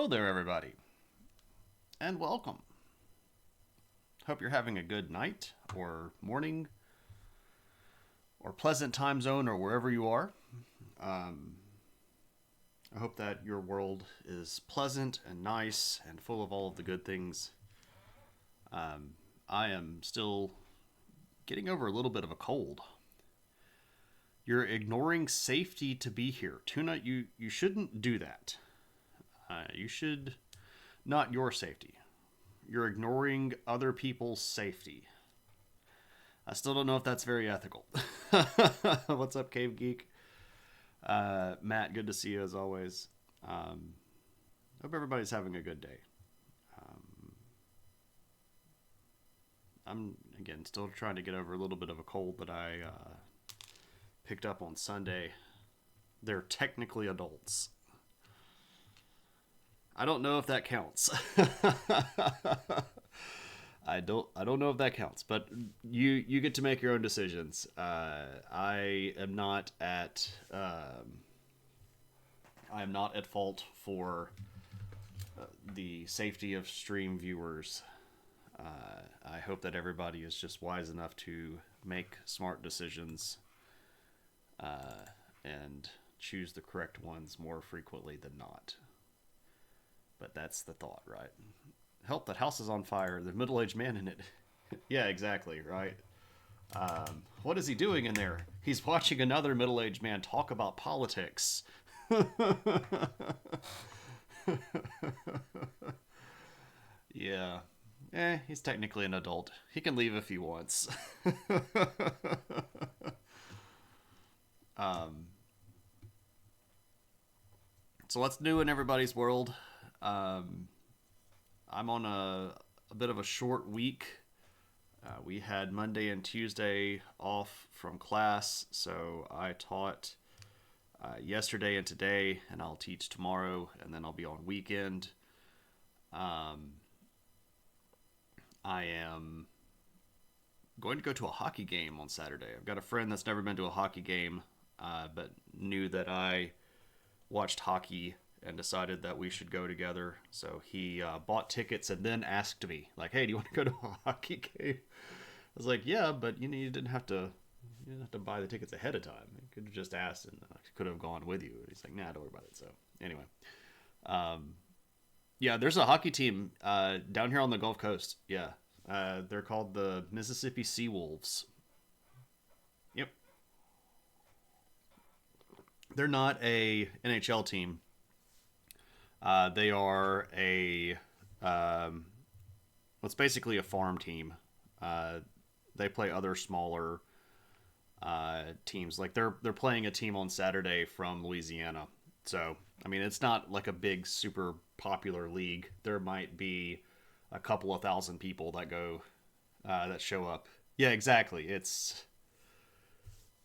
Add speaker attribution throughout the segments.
Speaker 1: Hello there, everybody, and welcome. Hope you're having a good night, or morning, or pleasant time zone, or wherever you are. Um, I hope that your world is pleasant and nice and full of all of the good things. Um, I am still getting over a little bit of a cold. You're ignoring safety to be here. Tuna, you shouldn't do that. You should not your safety. You're ignoring other people's safety. I still don't know if that's very ethical. What's up, Cave Geek? Matt, good to see you as always. Um, Hope everybody's having a good day. Um, I'm, again, still trying to get over a little bit of a cold that I picked up on Sunday. They're technically adults. I don't know if that counts. I don't know if that counts, but you get to make your own decisions. I am not at fault for the safety of stream viewers. I hope that everybody is just wise enough to make smart decisions and choose the correct ones more frequently than not. But that's the thought, right? Help, that house is on fire. There's a middle-aged man in it. Yeah, exactly, right? What is he doing in there? He's watching another middle-aged man talk about politics. Yeah. He's technically an adult. He can leave if he wants. um, so what's new in everybody's world? Um, I'm on a bit of a short week. We had Monday and Tuesday off from class, so I taught yesterday and today, and I'll teach tomorrow, and then I'll be on weekend. Um, I am going to go to a hockey game on Saturday. I've got a friend that's never been to a hockey game, but knew that I watched hockey and decided that we should go together. So he bought tickets and then asked me, like, "Hey, do you want to go to a hockey game?" I was like, "Yeah, but you didn't have to. You didn't have to buy the tickets ahead of time. You could have just asked, and I could have gone with you." And he's like, "Nah, don't worry about it." So anyway, um, yeah, there's a hockey team down here on the Gulf Coast. Yeah, they're called the Mississippi Seawolves. Yep, they're not a NHL team. They are a well, it's basically a farm team. Uh, they play other smaller teams. Like they're playing a team on Saturday from Louisiana. So I mean, it's not like a big super popular league. There might be a couple of thousand people that go that show up. Yeah, exactly. It's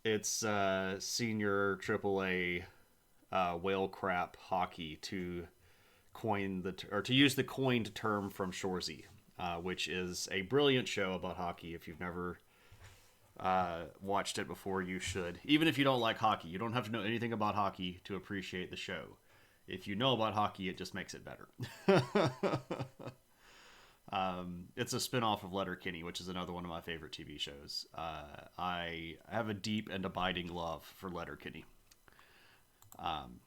Speaker 1: senior AAA whale crap hockey to use the coined term from Shorzy, which is a brilliant show about hockey. If you've never watched it before, you should. Even if you don't like hockey, you don't have to know anything about hockey to appreciate the show. If you know about hockey, it just makes it better. It's a spinoff of Letterkenny, which is another one of my favorite TV shows. I have a deep and abiding love for Letterkenny. Um,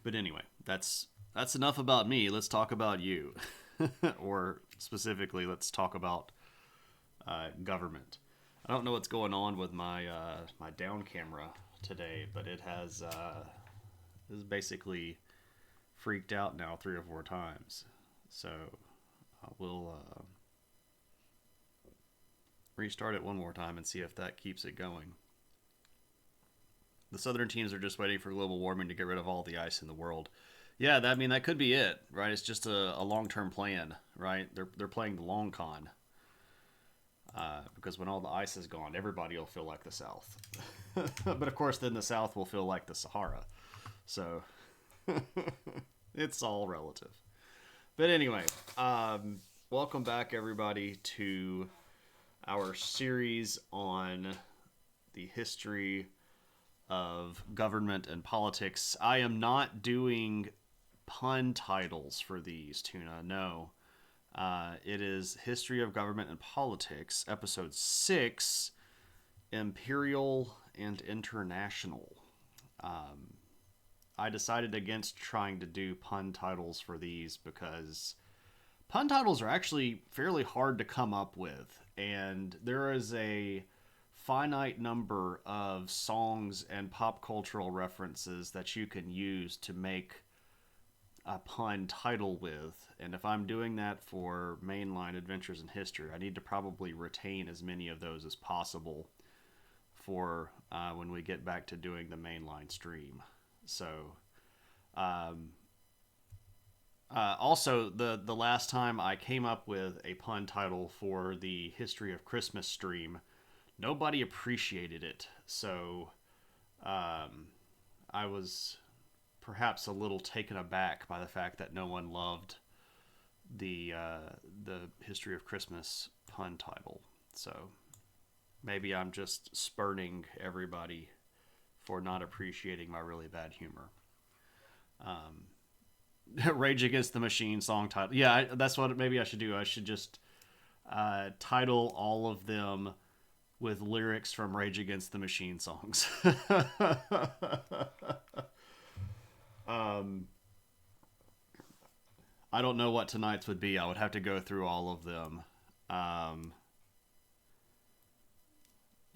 Speaker 1: but anyway, that's enough about me. Let's talk about you, or specifically, let's talk about government. I don't know what's going on with my down camera today, but it has basically freaked out now 3 or 4 times. So we'll restart it one more time and see if that keeps it going. The southern teams are just waiting for global warming to get rid of all the ice in the world. Yeah, I mean that could be it, right? It's just a long-term plan, right? They're playing the long con. Because when all the ice is gone, everybody will feel like the South. But of course, then the South will feel like the Sahara. So it's all relative. But anyway, welcome back, everybody, to our series on the history of government and politics. I am not doing pun titles for these, Tuna. No. It is History of Government and Politics, Episode 6, Imperial and International. I decided against trying to do pun titles for these because pun titles are actually fairly hard to come up with, and there is a finite number of songs and pop cultural references that you can use to make a pun title with. And if I'm doing that for mainline Adventures in History, I need to probably retain as many of those as possible for when we get back to doing the mainline stream. So, also, the last time I came up with a pun title for the History of Christmas stream, nobody appreciated it. So, I was perhaps a little taken aback by the fact that no one loved the History of Christmas pun title. So maybe I'm just spurning everybody for not appreciating my really bad humor. Rage Against the Machine song title. Yeah, that's what maybe I should do. I should just title all of them with lyrics from Rage Against the Machine songs. I don't know what tonight's would be. I would have to go through all of them.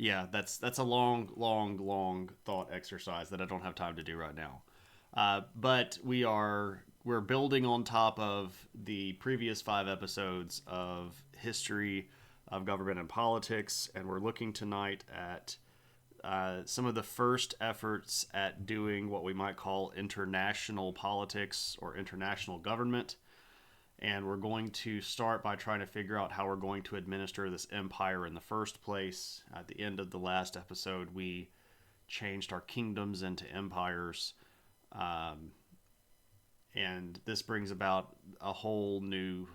Speaker 1: Yeah, that's a long thought exercise that I don't have time to do right now. But we're building on top of the previous 5 episodes of History of Government and Politics, and we're looking tonight at some of the first efforts at doing what we might call international politics or international government. And we're going to start by trying to figure out how we're going to administer this empire in the first place. At the end of the last episode, we changed our kingdoms into empires. And this brings about a whole new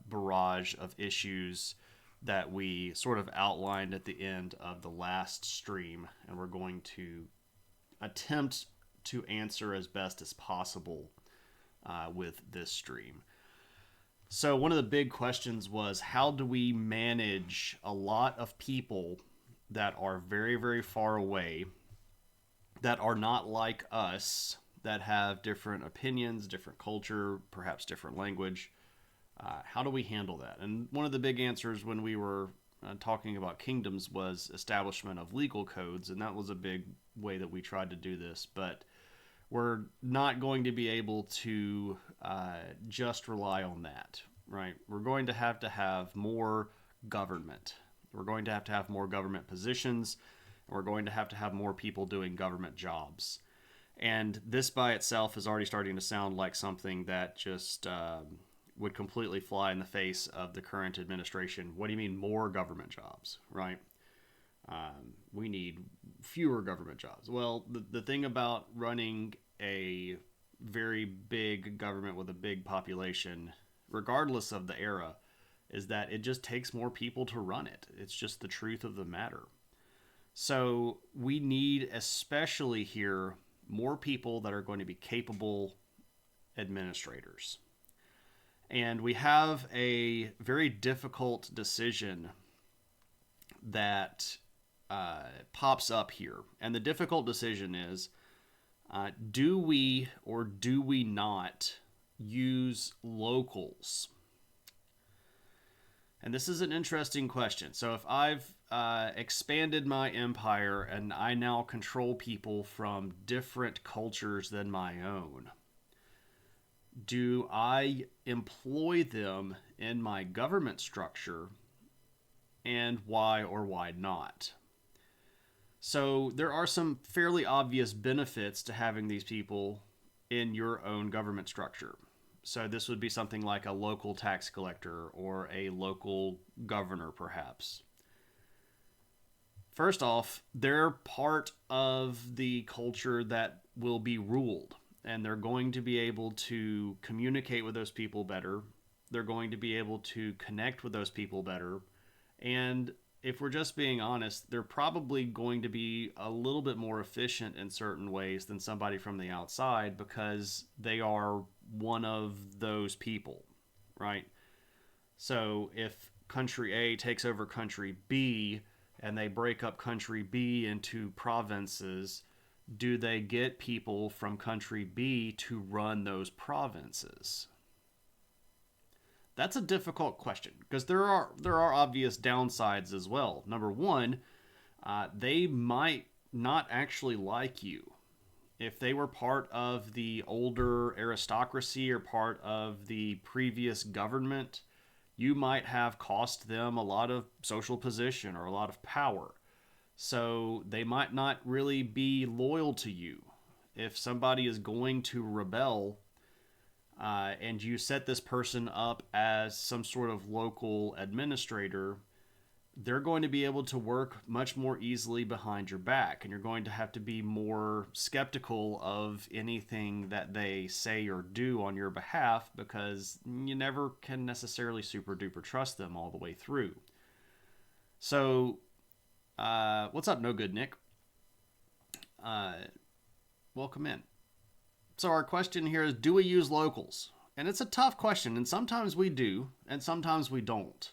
Speaker 1: barrage of issues that we sort of outlined at the end of the last stream. And we're going to attempt to answer as best as possible with this stream. So one of the big questions was, how do we manage a lot of people that are very, very far away, that are not like us, that have different opinions, different culture, perhaps different language? How do we handle that? And one of the big answers when we were talking about kingdoms was establishment of legal codes, and that was a big way that we tried to do this. But we're not going to be able to just rely on that, right? We're going to have more government. We're going to have more government positions. And we're going to have more people doing government jobs. And this by itself is already starting to sound like something that just would completely fly in the face of the current administration. What do you mean more government jobs, right? We need fewer government jobs. Well, the thing about running a very big government with a big population, regardless of the era, is that it just takes more people to run it. It's just the truth of the matter. So we need, especially here, more people that are going to be capable administrators. And we have a very difficult decision that pops up here. And the difficult decision is, do we or do we not use locals? And this is an interesting question. So if I've expanded my empire and I now control people from different cultures than my own, do I employ them in my government structure, and why or why not? So there are some fairly obvious benefits to having these people in your own government structure. So this would be something like a local tax collector or a local governor, perhaps. First off, they're part of the culture that will be ruled, and they're going to be able to communicate with those people better. They're going to be able to connect with those people better. And if we're just being honest, they're probably going to be a little bit more efficient in certain ways than somebody from the outside, because they are one of those people, right? So if country A takes over country B and they break up country B into provinces, do they get people from country B to run those provinces? That's a difficult question because there are obvious downsides as well. Number one, they might not actually like you. If they were part of the older aristocracy or part of the previous government, you might have cost them a lot of social position or a lot of power. So they might not really be loyal to you. If somebody is going to rebel, and you set this person up as some sort of local administrator, they're going to be able to work much more easily behind your back, and you're going to have to be more skeptical of anything that they say or do on your behalf because you never can necessarily super duper trust them all the way through. So, what's up, No Good Nick? Uh, Welcome in. So our question here is, do we use locals? And it's a tough question, and sometimes we do, and sometimes we don't.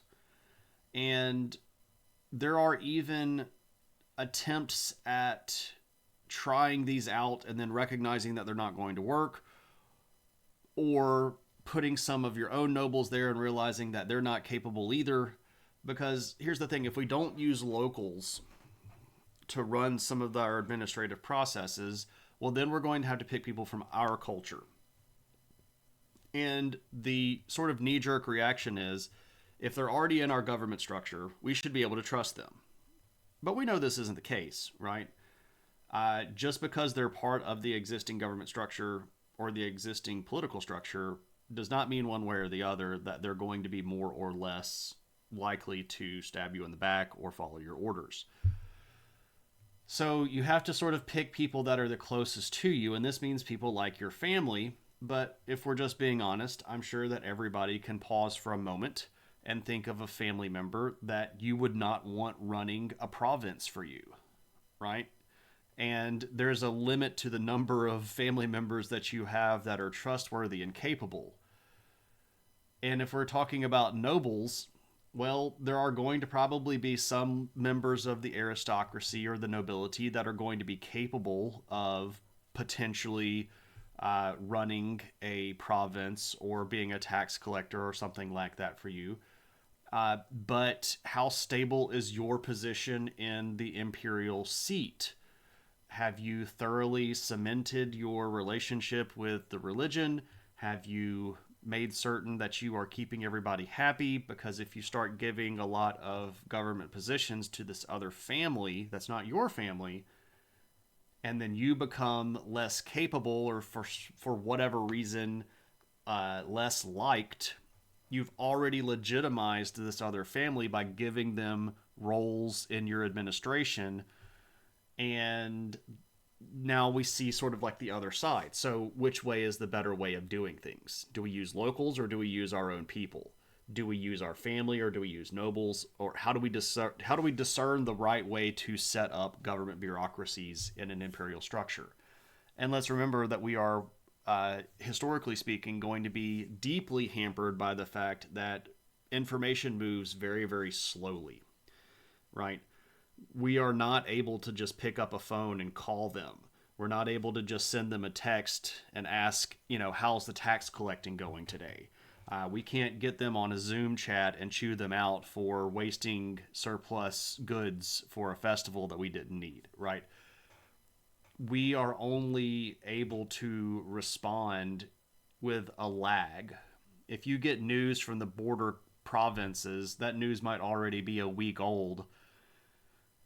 Speaker 1: And there are even attempts at trying these out and then recognizing that they're not going to work, or putting some of your own nobles there and realizing that they're not capable either. Because here's the thing, if we don't use locals to run some of our administrative processes, well, then we're going to have to pick people from our culture. And the sort of knee-jerk reaction is, if they're already in our government structure, we should be able to trust them. But we know this isn't the case, right? Just because they're part of the existing government structure or the existing political structure does not mean one way or the other that they're going to be more or less likely to stab you in the back or follow your orders. So you have to sort of pick people that are the closest to you, and this means people like your family. But if we're just being honest, I'm sure that everybody can pause for a moment and think of a family member that you would not want running a province for you, right? And there's a limit to the number of family members that you have that are trustworthy and capable. And if we're talking about nobles, well, there are going to probably be some members of the aristocracy or the nobility that are going to be capable of potentially running a province or being a tax collector or something like that for you. But how stable is your position in the imperial seat? Have you thoroughly cemented your relationship with the religion? Have you made certain that you are keeping everybody happy? Because if you start giving a lot of government positions to this other family that's not your family, and then you become less capable or for whatever reason less liked, you've already legitimized this other family by giving them roles in your administration. And now we see sort of like the other side. So which way is the better way of doing things? Do we use locals or do we use our own people? Do we use our family or do we use nobles? Or how do we discern the right way to set up government bureaucracies in an imperial structure? And let's remember that we are, historically speaking, going to be deeply hampered by the fact that information moves very, very slowly, right? We are not able to just pick up a phone and call them. We're not able to just send them a text and ask, how's the tax collecting going today? We can't get them on a Zoom chat and chew them out for wasting surplus goods for a festival that we didn't need, right? We are only able to respond with a lag. If you get news from the border provinces, that news might already be a week old.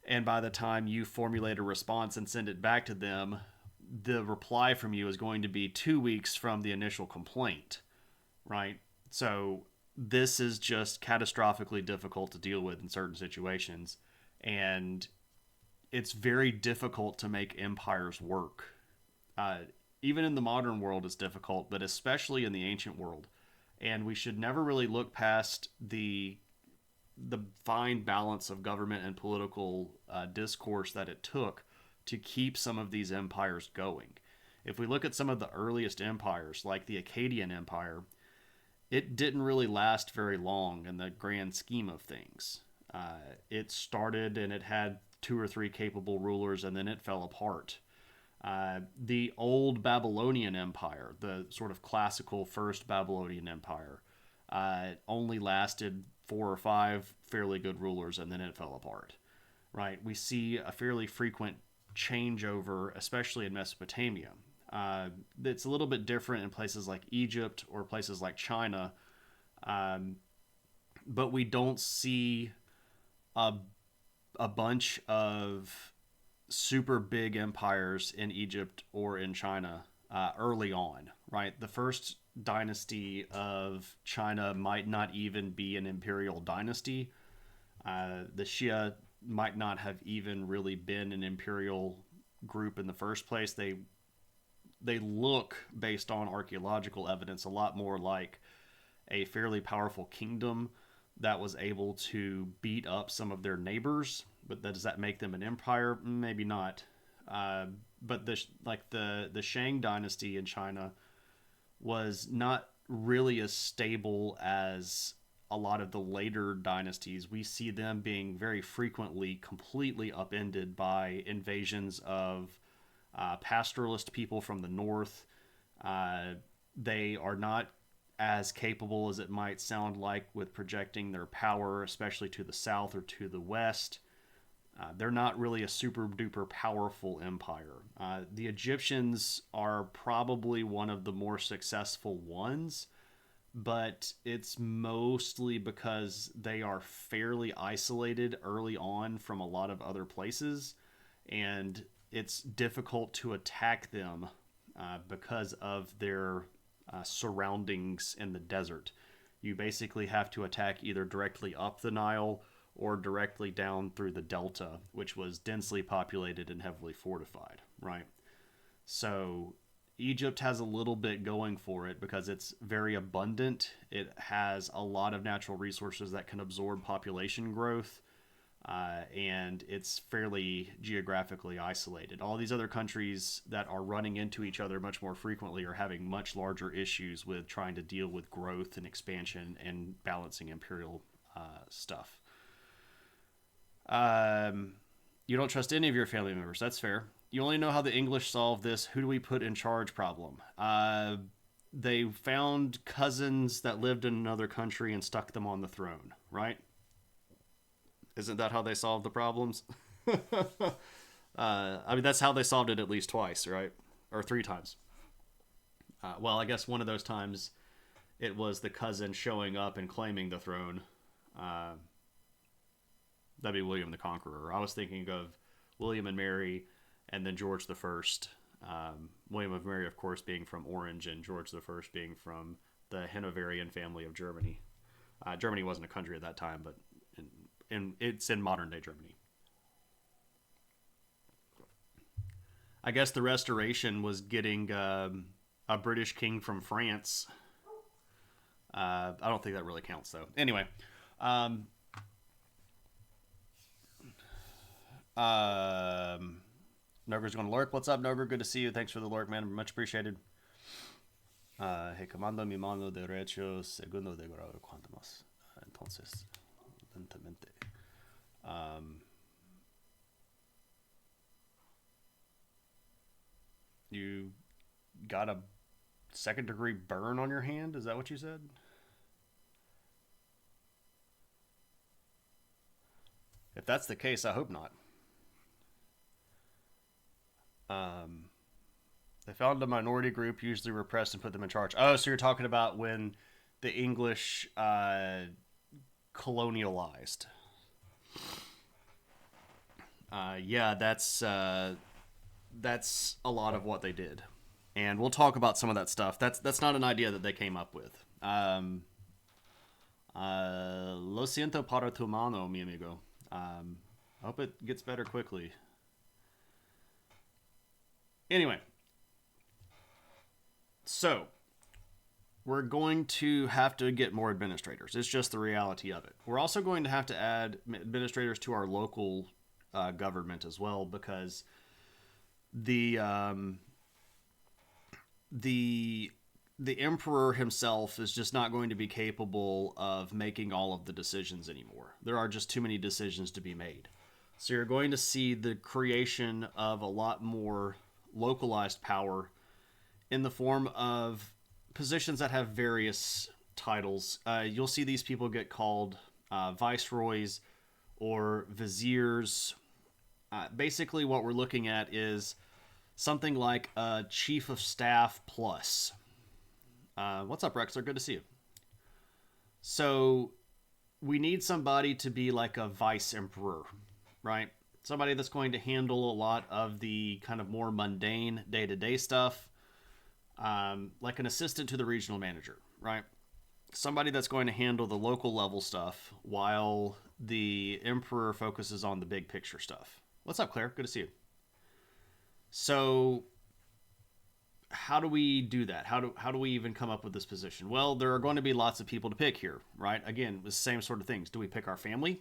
Speaker 1: And by the time you formulate a response and send it back to them, the reply from you is going to be 2 weeks from the initial complaint, right? So this is just catastrophically difficult to deal with in certain situations. And it's very difficult to make empires work. Even in the modern world, it's difficult, but especially in the ancient world. And we should never really look past the fine balance of government and political discourse that it took to keep some of these empires going. If we look at some of the earliest empires, like the Akkadian Empire, it didn't really last very long in the grand scheme of things. It started and it had two or three capable rulers, and then it fell apart. The old Babylonian Empire, the sort of classical first Babylonian Empire, only lasted four or five fairly good rulers, and then it fell apart. Right? We see a fairly frequent changeover, especially in Mesopotamia. It's a little bit different in places like Egypt or places like China, but we don't see a, a bunch of super big empires in Egypt or in China early on, right? The first dynasty of China might not even be an imperial dynasty. The Xia might not have even really been an imperial group in the first place. They look, based on archaeological evidence, a lot more like a fairly powerful kingdom that was able to beat up some of their neighbors. But does that make them an empire? Maybe not. But the Shang dynasty in China was not really as stable as a lot of the later dynasties. We see them being very frequently completely upended by invasions of pastoralist people from the north. They are not as capable as it might sound like with projecting their power, especially to the south or to the west. They're not really a super duper powerful empire. The Egyptians are probably one of the more successful ones, but it's mostly because they are fairly isolated early on from a lot of other places, and it's difficult to attack them because of their surroundings in the desert. You basically have to attack either directly up the Nile or directly down through the delta, which was densely populated and heavily fortified, right? So Egypt has a little bit going for it because it's very abundant. It has a lot of natural resources that can absorb population growth, and it's fairly geographically isolated. All these other countries that are running into each other much more frequently are having much larger issues with trying to deal with growth and expansion and balancing imperial stuff. You don't trust any of your family members. That's fair. You only know how the English solved this who do we put in charge problem. They found cousins that lived in another country and stuck them on the throne, right? Isn't that how they solved the problems? I mean, that's how they solved it at least twice, right? Or three times. Well, I guess one of those times it was the cousin showing up and claiming the throne. That'd be William the Conqueror. I was thinking of William and Mary and then George the First. William of Mary, of course, being from Orange, and George the First being from the Hanoverian family of Germany. Germany wasn't a country at that time, but it's in modern day Germany. I guess the Restoration was getting a British king from France. I don't think that really counts, though. Anyway, Noger's going to lurk. What's up, Noger? Good to see you. Thanks for the lurk, man. Much appreciated. Hey, comando mi mano derecho, segundo de grado cuanto más. Entonces, lentamente. You got a second degree burn on your hand? Is that what you said? If that's the case, I hope not. They found a minority group, usually repressed, and put them in charge. Oh, so you're talking about when the English colonialized. Yeah, that's a lot of what they did, and we'll talk about some of that stuff. That's not an idea that they came up with. Lo siento para tu mano, mi amigo. I hope it gets better quickly. Anyway, so we're going to have to get more administrators. It's just the reality of it. We're also going to have to add administrators to our local government as well, because the the the emperor himself is just not going to be capable of making all of the decisions anymore. There are just too many decisions to be made. So you're going to see the creation of a lot more localized power in the form of positions that have various titles. You'll see these people get called viceroys or viziers. Basically, what we're looking at is something like a chief of staff plus. What's up, Rexler? Good to see you. So we need somebody to be like a vice emperor, right? Somebody that's going to handle a lot of the kind of more mundane day-to-day stuff, like an assistant to the regional manager, right? Somebody that's going to handle the local level stuff while the emperor focuses on the big picture stuff. What's up, Claire? Good to see you. So how do we do that? How do we even come up with this position? Well, there are going to be lots of people to pick here, right? Again, the same sort of things. Do we pick our family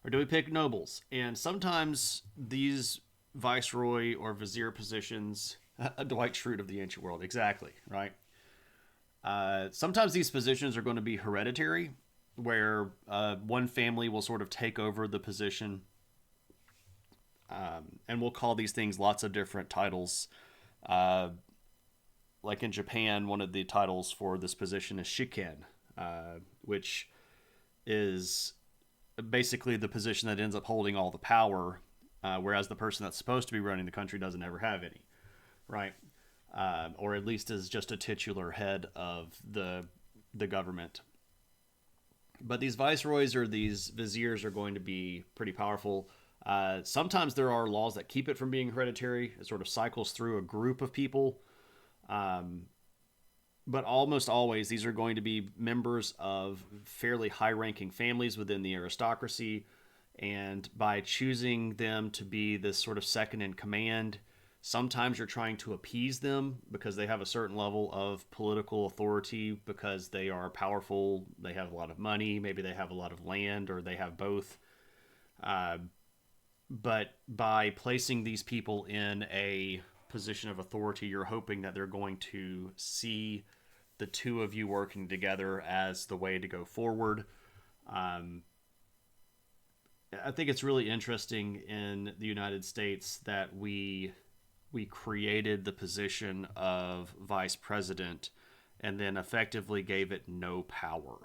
Speaker 1: or do we pick nobles? And sometimes these viceroy or vizier positions, Dwight Schrute of the ancient world, exactly, right? Sometimes these positions are going to be hereditary, where one family will sort of take over the position. And we'll call these things lots of different titles. Like in Japan, one of the titles for this position is shiken, which is basically the position that ends up holding all the power, whereas the person that's supposed to be running the country doesn't ever have any, right? Or at least is just a titular head of the government. But these viceroys or these viziers are going to be pretty powerful. Sometimes there are laws that keep it from being hereditary. It sort of cycles through a group of people. But almost always, these are going to be members of fairly high-ranking families within the aristocracy. And by choosing them to be this sort of second in command, sometimes you're trying to appease them because they have a certain level of political authority, because they are powerful, they have a lot of money, maybe they have a lot of land, or they have both. But by placing these people in a position of authority, you're hoping that they're going to see the two of you working together as the way to go forward. I think it's really interesting in the United States that we created the position of vice president and then effectively gave it no power.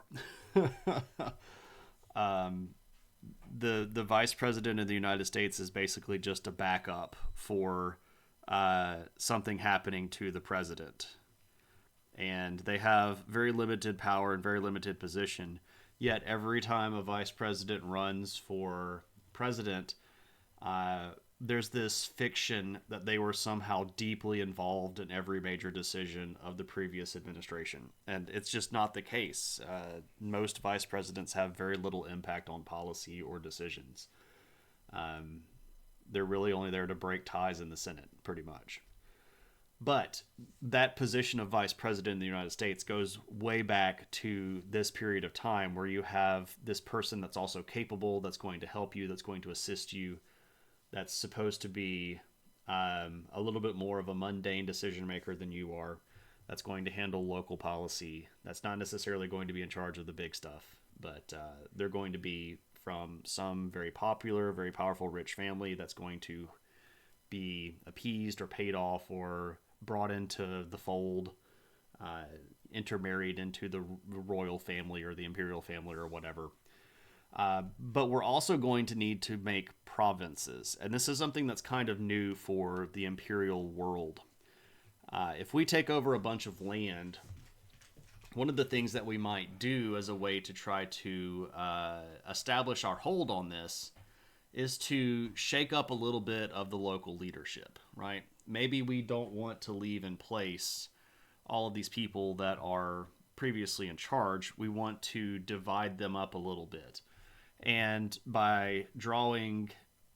Speaker 1: The vice president of the United States is basically just a backup for something happening to the president. And they have very limited power and very limited position. Yet every time a vice president runs for president, there's this fiction that they were somehow deeply involved in every major decision of the previous administration. And it's just not the case. Most vice presidents have very little impact on policy or decisions. They're really only there to break ties in the Senate, pretty much. But that position of vice president in the United States goes way back to this period of time where you have this person that's also capable, that's going to help you, that's going to assist you, that's supposed to be a little bit more of a mundane decision maker than you are, that's going to handle local policy, that's not necessarily going to be in charge of the big stuff, but they're going to be from some very popular, very powerful, rich family that's going to be appeased or paid off or brought into the fold, intermarried into the royal family or the imperial family or whatever. But we're also going to need to make provinces. And this is something that's kind of new for the imperial world. If we take over a bunch of land, one of the things that we might do as a way to try to establish our hold on this is to shake up a little bit of the local leadership, right? Maybe we don't want to leave in place all of these people that are previously in charge. We want to divide them up a little bit. And by drawing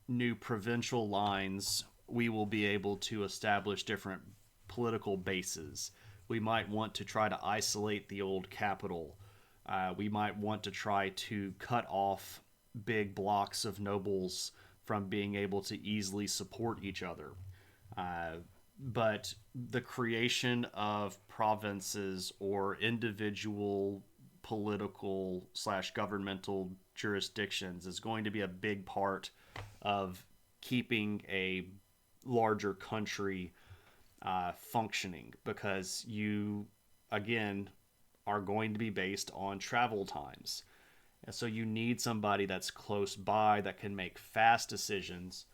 Speaker 1: new provincial lines, we will be able to establish different political bases. We might want to try to isolate the old capital. We might want to try to cut off big blocks of nobles from being able to easily support each other. but the creation of provinces or individual political slash governmental jurisdictions is going to be a big part of keeping a larger country functioning, because you, again, are going to be based on travel times. And so you need somebody that's close by that can make fast decisions,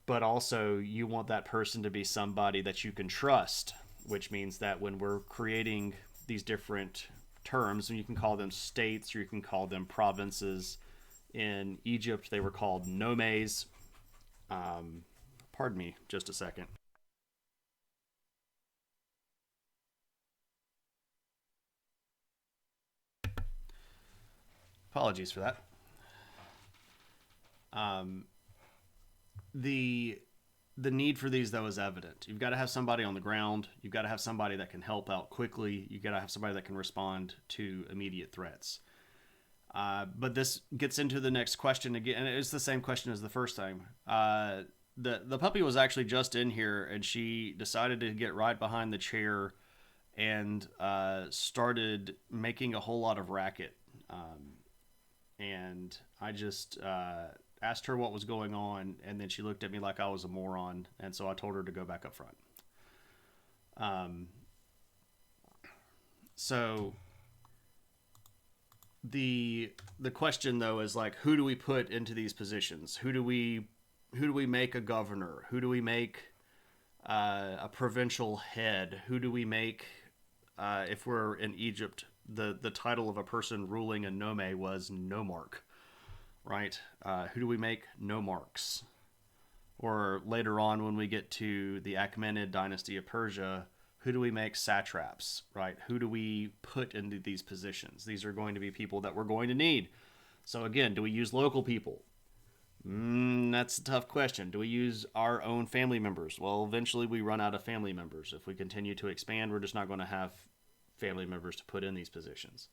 Speaker 1: but also you want that person to be somebody that you can trust, which means that when we're creating these different terms, and you can call them states or you can call them provinces. In Egypt, they were called nomes. Pardon me, just a second. Apologies for that. Um, the the need for these though is evident. You've got to have somebody on the ground. You've got to have somebody that can help out quickly. You've got to have somebody that can respond to immediate threats. But this gets into the next question again, and it's the same question as the first time. The puppy was actually just in here, and she decided to get right behind the chair and started making a whole lot of racket. And I just asked her what was going on, and then she looked at me like I was a moron, and so I told her to go back up front. Um, so the question though is like, who do we put into these positions? Who do we make a governor? Who do we make a provincial head? Who do we make if we're in Egypt? The title of a person ruling a nome was nomarch, right? Who do we make nomarchs? Or later on, when we get to the Achaemenid dynasty of Persia, who do we make satraps, right? Who do we put into these positions? These are going to be people that we're going to need. So again, do we use local people? That's a tough question. Do we use our own family members? Well, eventually we run out of family members. If we continue to expand, we're just not going to have family members to put in these positions.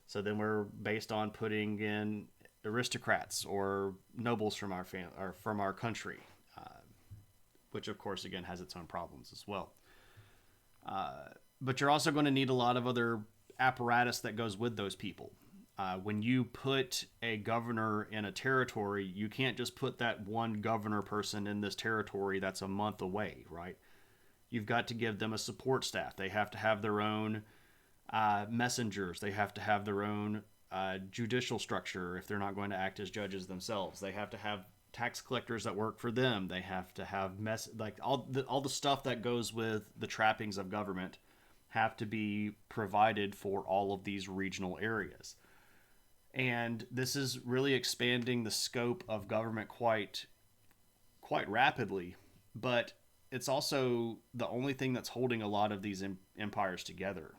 Speaker 1: So then we're based on putting in aristocrats or nobles from or from our country, which of course again has its own problems as well. But you're also going to need a lot of other apparatus that goes with those people. When you put a governor in a territory, you can't just put that one governor person in this territory that's a month away, right? You've got to give them a support staff. They have to have their own messengers. They have to have their own judicial structure if they're not going to act as judges themselves. They have to have tax collectors that work for them. They have to have like all the stuff that goes with the trappings of government have to be provided for all of these regional areas. And this is really expanding the scope of government quite rapidly, but it's also the only thing that's holding a lot of these empires together.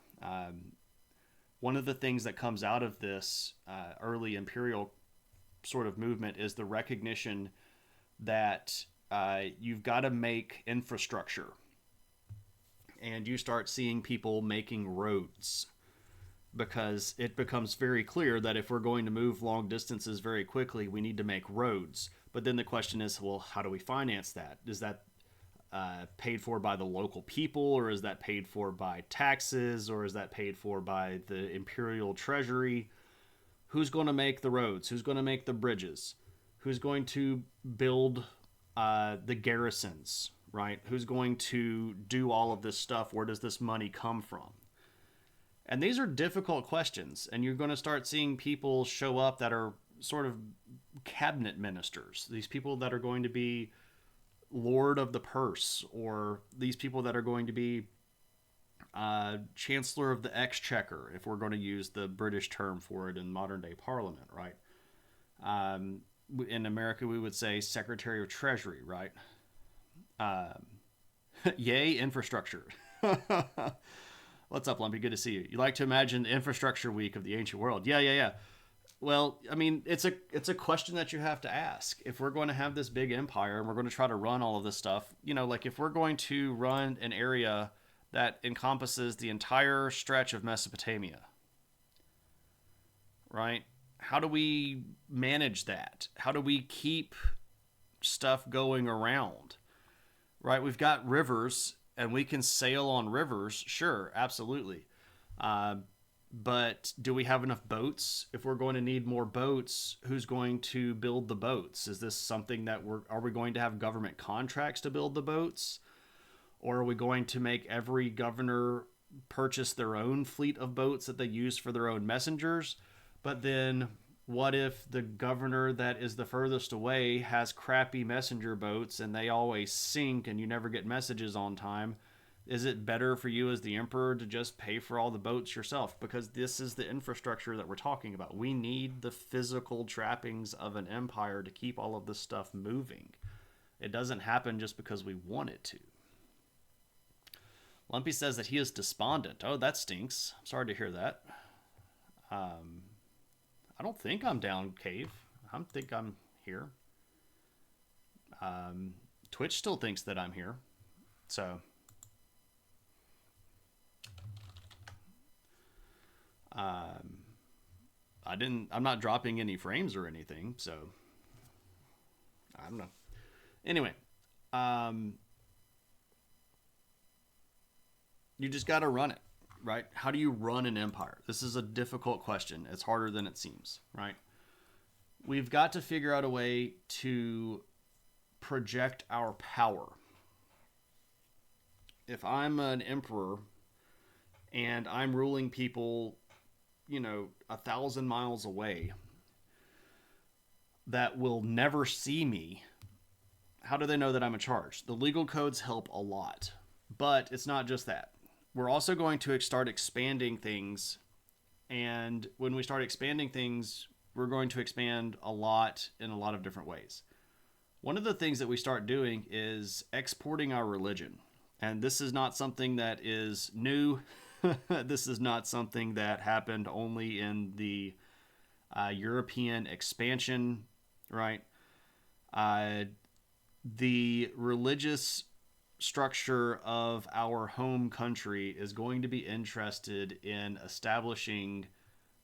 Speaker 1: One of the things that comes out of this early imperial sort of movement is the recognition that you've got to make infrastructure, and you start seeing people making roads, because it becomes very clear that if we're going to move long distances very quickly, we need to make roads. But then the question is, well, how do we finance that? Is that paid for by the local people, or is that paid for by taxes, or is that paid for by the imperial treasury? Who's going to make the roads? Who's going to make the bridges? Who's going to build the garrisons, right? Who's going to do all of this stuff? Where does this money come from? And these are difficult questions, and you're going to start seeing people show up that are sort of cabinet ministers, these people that are going to be lord of the purse, or these people that are going to be chancellor of the exchequer, if we're going to use the British term for it in modern day parliament, right? In America, we would say secretary of treasury, right? Yay, infrastructure. What's up, Lumpy? Good to see you. You like to imagine the infrastructure week of the ancient world? Yeah, yeah, yeah. Well, I mean, it's a question that you have to ask. If we're going to have this big empire and we're going to try to run all of this stuff, like if we're going to run an area that encompasses the entire stretch of Mesopotamia, right? How do we manage that? How do we keep stuff going around, right? We've got rivers and we can sail on rivers. Sure, absolutely. Uh, but do we have enough boats? If we're going to need more boats, who's going to build the boats? Is this something that are we going to have government contracts to build the boats? Or are we going to make every governor purchase their own fleet of boats that they use for their own messengers? But then what if the governor that is the furthest away has crappy messenger boats and they always sink and you never get messages on time? Is it better for you as the emperor to just pay for all the boats yourself? Because this is the infrastructure that we're talking about. We need the physical trappings of an empire to keep all of this stuff moving. It doesn't happen just because we want it to. Lumpy says that he is despondent. Oh, that stinks. I'm sorry to hear that. I don't think I'm down, Cave. I think I'm here. Twitch still thinks that I'm here. So... I'm not dropping any frames or anything, so I don't know. Anyway, you just got to run it, right? How do you run an empire? This is a difficult question. It's harder than it seems, right? We've got to figure out a way to project our power. If I'm an emperor and I'm ruling people, 1,000 miles away that will never see me, how do they know that I'm in charge? The legal codes help a lot, but it's not just that. We're also going to start expanding things, and when we start expanding things, we're going to expand a lot in a lot of different ways. One of the things that we start doing is exporting our religion, and this is not something that is new. This is not something that happened only in the European expansion, right? The religious structure of our home country is going to be interested in establishing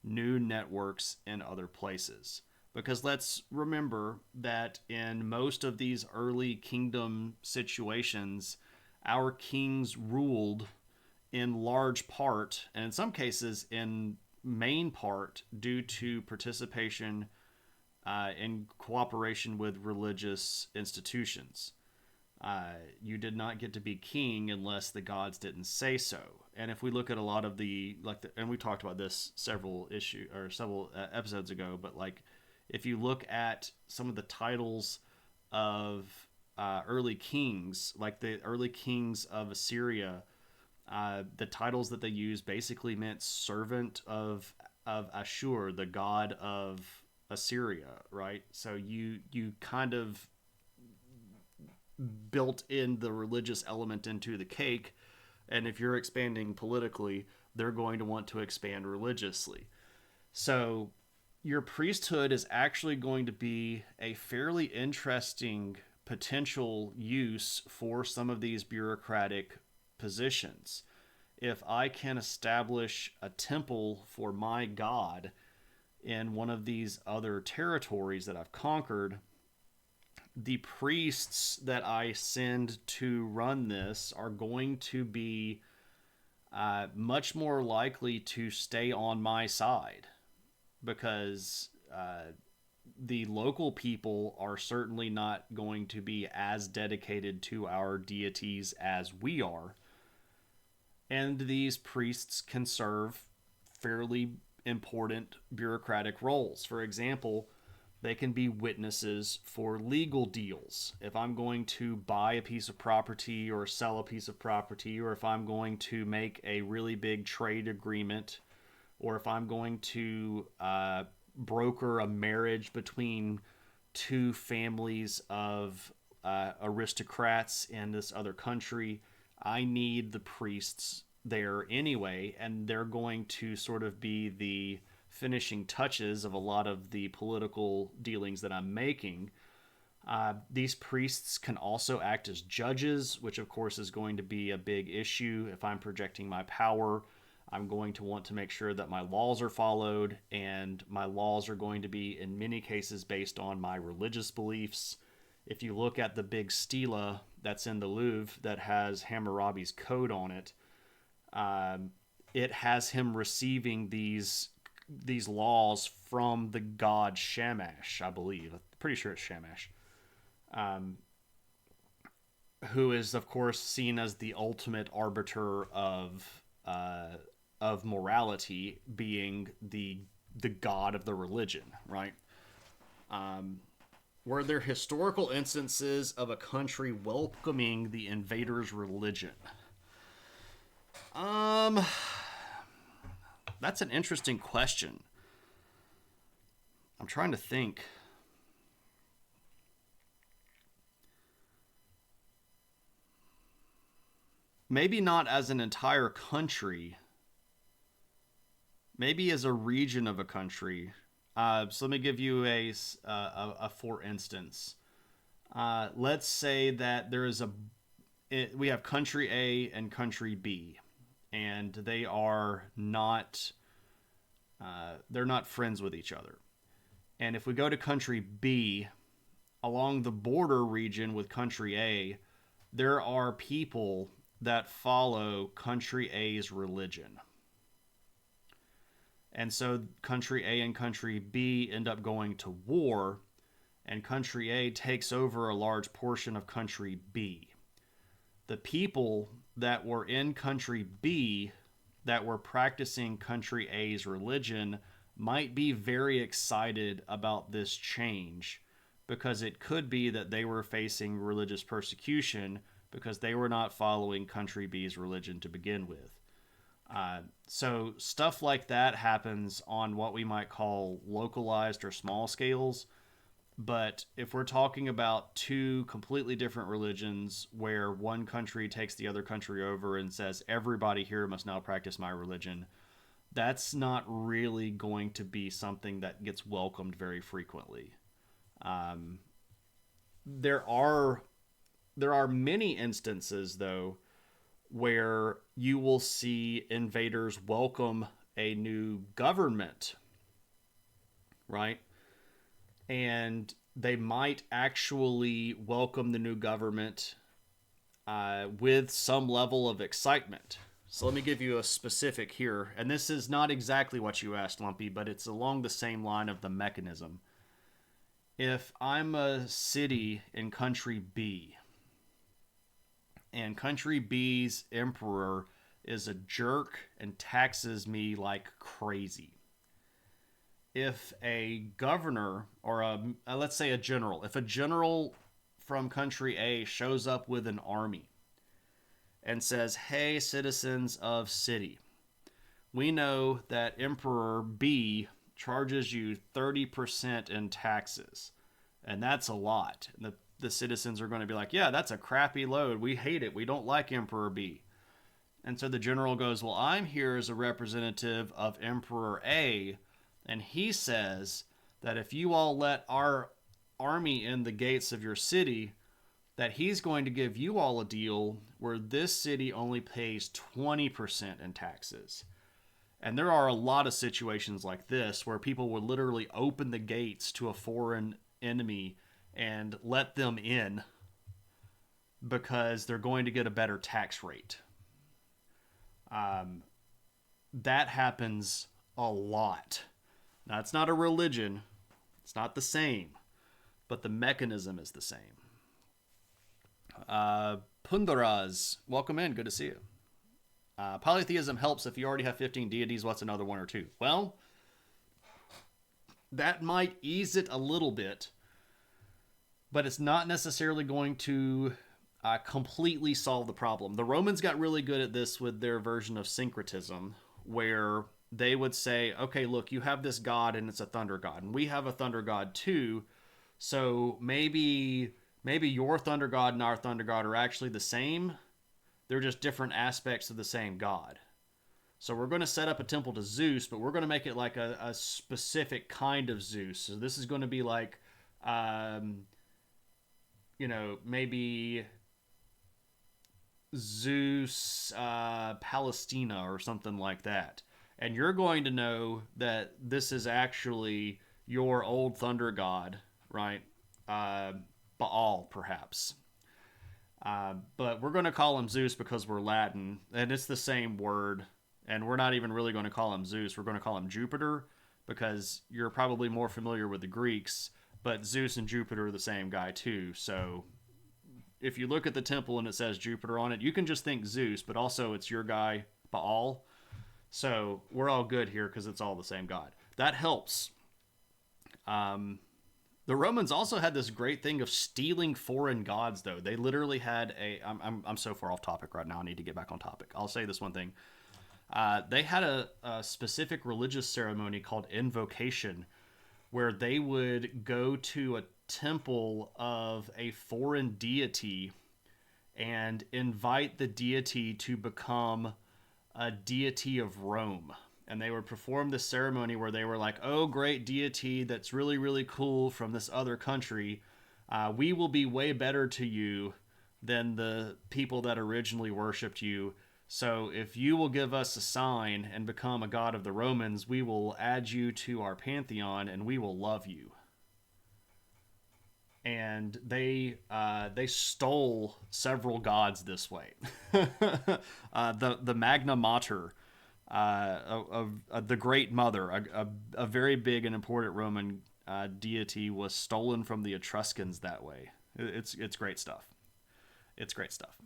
Speaker 1: new networks in other places. Because let's remember that in most of these early kingdom situations, our kings ruled in large part, and in some cases in main part, due to participation in cooperation with religious institutions. You did not get to be king unless the gods didn't say so. And if we look at a lot of and we talked about this several episodes ago, but if you look at some of the titles of early kings, like the early kings of Assyria, the titles that they used basically meant servant of Ashur, the god of Assyria, right? So you kind of built in the religious element into the cake, and if you're expanding politically, they're going to want to expand religiously. So your priesthood is actually going to be a fairly interesting potential use for some of these bureaucratic positions. If I can establish a temple for my god in one of these other territories that I've conquered, the priests that I send to run this are going to be much more likely to stay on my side, because the local people are certainly not going to be as dedicated to our deities as we are. And these priests can serve fairly important bureaucratic roles. For example, they can be witnesses for legal deals. If I'm going to buy a piece of property or sell a piece of property, or if I'm going to make a really big trade agreement, or if I'm going to broker a marriage between two families of aristocrats in this other country, I need the priests there anyway, and they're going to sort of be the finishing touches of a lot of the political dealings that I'm making. These priests can also act as judges, which of course is going to be a big issue. If I'm projecting my power, I'm going to want to make sure that my laws are followed, and my laws are going to be in many cases based on my religious beliefs. If you look at the big stela that's in the Louvre that has Hammurabi's code on it. Um, it has him receiving these laws from the god Shamash, I believe. I'm pretty sure it's Shamash, um, who is of course seen as the ultimate arbiter of morality, being the god of the religion, right? Um, were there historical instances of a country welcoming the invader's religion? Um, that's an interesting question. I'm trying to think. Maybe not as an entire country, maybe as a region of a country. So let me give you a for instance. Let's say that there is we have country A and country B, and they're not friends with each other. And if we go to country B, along the border region with country A, there are people that follow country A's religion. And so country A and country B end up going to war, and country A takes over a large portion of country B. The people that were in country B that were practicing country A's religion might be very excited about this change, because it could be that they were facing religious persecution because they were not following country B's religion to begin with. So stuff like that happens on what we might call localized or small scales. But if we're talking about two completely different religions where one country takes the other country over and says, everybody here must now practice my religion, that's not really going to be something that gets welcomed very frequently. Um, there are many instances, though, where you will see invaders welcome a new government, right? And they might actually welcome the new government with some level of excitement. So let me give you a specific here. And this is not exactly what you asked, Lumpy, but it's along the same line of the mechanism. If I'm a city in country B, and country B's emperor is a jerk and taxes me like crazy, if a governor or let's say a general, if a general from country A shows up with an army and says, hey, citizens of city, we know that Emperor B charges you 30% in taxes, and that's a lot. And the citizens are going to be like, yeah, that's a crappy load. We hate it. We don't like Emperor B. And so the general goes, well, I'm here as a representative of Emperor A, and he says that if you all let our army in the gates of your city, that he's going to give you all a deal where this city only pays 20% in taxes. And there are a lot of situations like this where people would literally open the gates to a foreign enemy and let them in because they're going to get a better tax rate. That happens a lot. Now, it's not a religion. It's not the same. But the mechanism is the same. Pundaraz, welcome in. Good to see you. Polytheism helps if you already have 15 deities. What's another one or two? Well, that might ease it a little bit, but it's not necessarily going to completely solve the problem. The Romans got really good at this with their version of syncretism, where they would say, okay, look, you have this god and it's a thunder god, and we have a thunder god too, so maybe your thunder god and our thunder god are actually the same. They're just different aspects of the same god. So we're going to set up a temple to Zeus, but we're going to make it like a specific kind of Zeus. So this is going to be like, maybe Zeus Palestina or something like that. And you're going to know that this is actually your old thunder god, right? Baal, perhaps. But we're going to call him Zeus because we're Latin, and it's the same word. And we're not even really going to call him Zeus. We're going to call him Jupiter because you're probably more familiar with the Greeks, but Zeus and Jupiter are the same guy too. So if you look at the temple and it says Jupiter on it, you can just think Zeus, but also it's your guy, Baal. So we're all good here because it's all the same god. That helps. The Romans also had this great thing of stealing foreign gods, though. They literally had a. I'm so far off topic right now. I need to get back on topic. I'll say this one thing. They had a specific religious ceremony called invocation, where they would go to a temple of a foreign deity and invite the deity to become a deity of Rome. And they would perform this ceremony where they were like, oh, great deity that's really, really cool from this other country. We will be way better to you than the people that originally worshipped you. So if you will give us a sign and become a god of the Romans, we will add you to our pantheon and we will love you. And they stole several gods this way. The Magna Mater, the Great Mother, a very big and important Roman deity, was stolen from the Etruscans that way. It's great stuff. It's great stuff.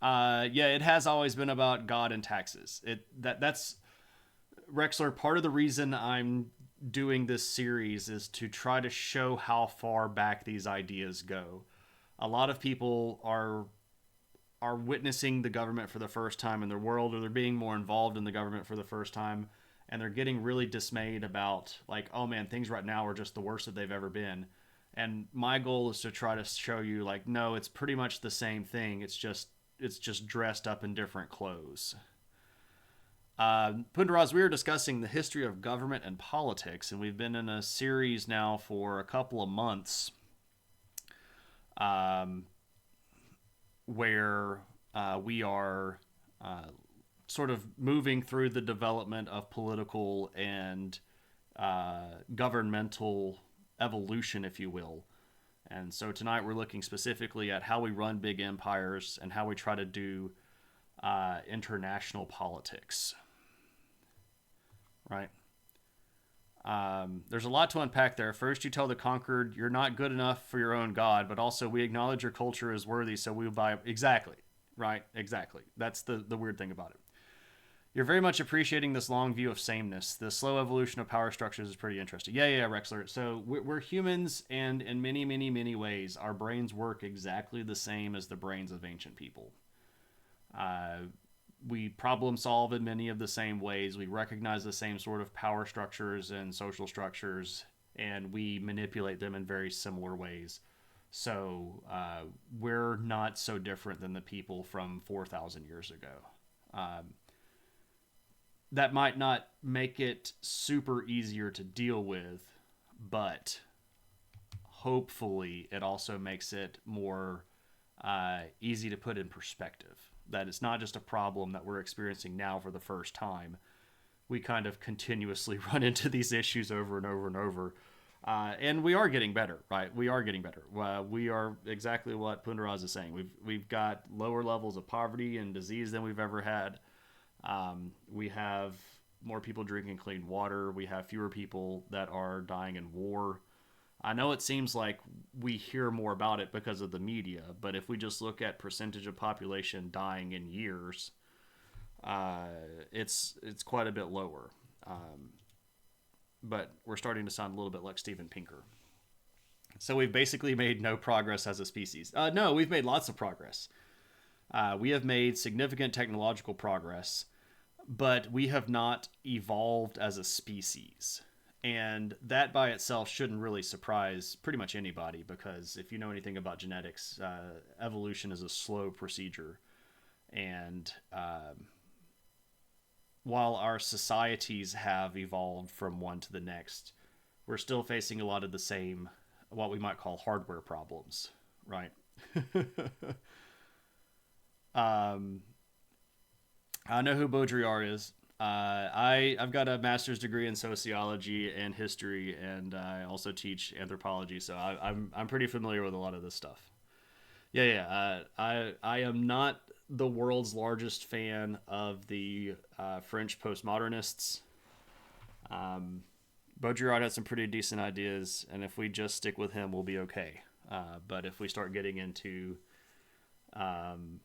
Speaker 1: Yeah, it has always been about God and taxes. That's Rexler. Part of the reason I'm doing this series is to try to show how far back these ideas go. A lot of people are witnessing the government for the first time in their world, or they're being more involved in the government for the first time, and they're getting really dismayed about, like, oh man, things right now are just the worst that they've ever been. And my goal is to try to show you, like, no, it's pretty much the same thing. It's just dressed up in different clothes. Pundaraz, we were discussing the history of government and politics, and we've been in a series now for a couple of months where we are sort of moving through the development of political and governmental evolution, if you will. And so tonight we're looking specifically at how we run big empires and how we try to do international politics. Right? There's a lot to unpack there. First, you tell the conquered you're not good enough for your own god, but also we acknowledge your culture is worthy, so we will buy. Exactly. Right? Exactly. That's the weird thing about it. You're very much appreciating this long view of sameness. The slow evolution of power structures is pretty interesting. Yeah, Rexler. So we're humans, and in many, many, many ways, our brains work exactly the same as the brains of ancient people. We problem solve in many of the same ways. We recognize the same sort of power structures and social structures, and we manipulate them in very similar ways. So we're not so different than the people from 4,000 years ago. That might not make it super easier to deal with, but hopefully it also makes it more easy to put in perspective. That it's not just a problem that we're experiencing now for the first time. We kind of continuously run into these issues over and over and over. And we are getting better, right? We are getting better. We are exactly what Pundaraz is saying. We've got lower levels of poverty and disease than we've ever had. We have more people drinking clean water. We have fewer people that are dying in war. I know it seems like we hear more about it because of the media, but if we just look at percentage of population dying in years, it's quite a bit lower. But we're starting to sound a little bit like Steven Pinker. So we've basically made no progress as a species. No, we've made lots of progress. We have made significant technological progress, but we have not evolved as a species. And that by itself shouldn't really surprise pretty much anybody, because if you know anything about genetics, evolution is a slow procedure. And while our societies have evolved from one to the next, we're still facing a lot of the same, what we might call hardware problems, right? I know who Baudrillard is. I've got a master's degree in sociology and history, and I also teach anthropology, so I'm pretty familiar with a lot of this stuff. Yeah, yeah. I am not the world's largest fan of the French postmodernists. Baudrillard had some pretty decent ideas, and if we just stick with him, we'll be okay. But if we start getting into um,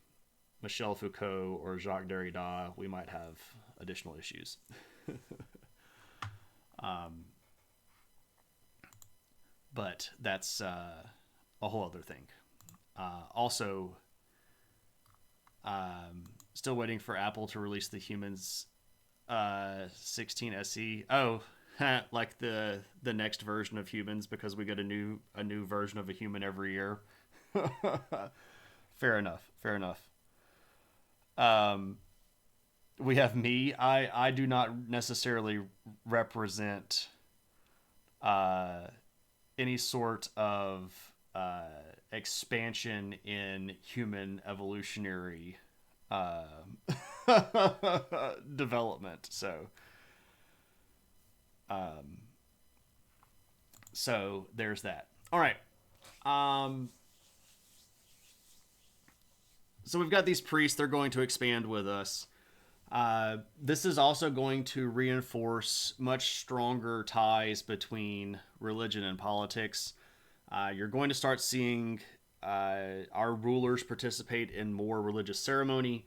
Speaker 1: Michel Foucault or Jacques Derrida, we might have additional issues. But that's a whole other thing. Also, still waiting for Apple to release the Humans 16 SE. Oh, like the next version of Humans because we get a new version of a human every year. Fair enough. Fair enough. Um, we have me. I do not necessarily represent uh, any sort of expansion in human evolutionary uh, development. Um, so there's that. All right. Um, so we've got these priests. They're going to expand with us. This is also going to reinforce much stronger ties between religion and politics. You're going to start seeing our rulers participate in more religious ceremony,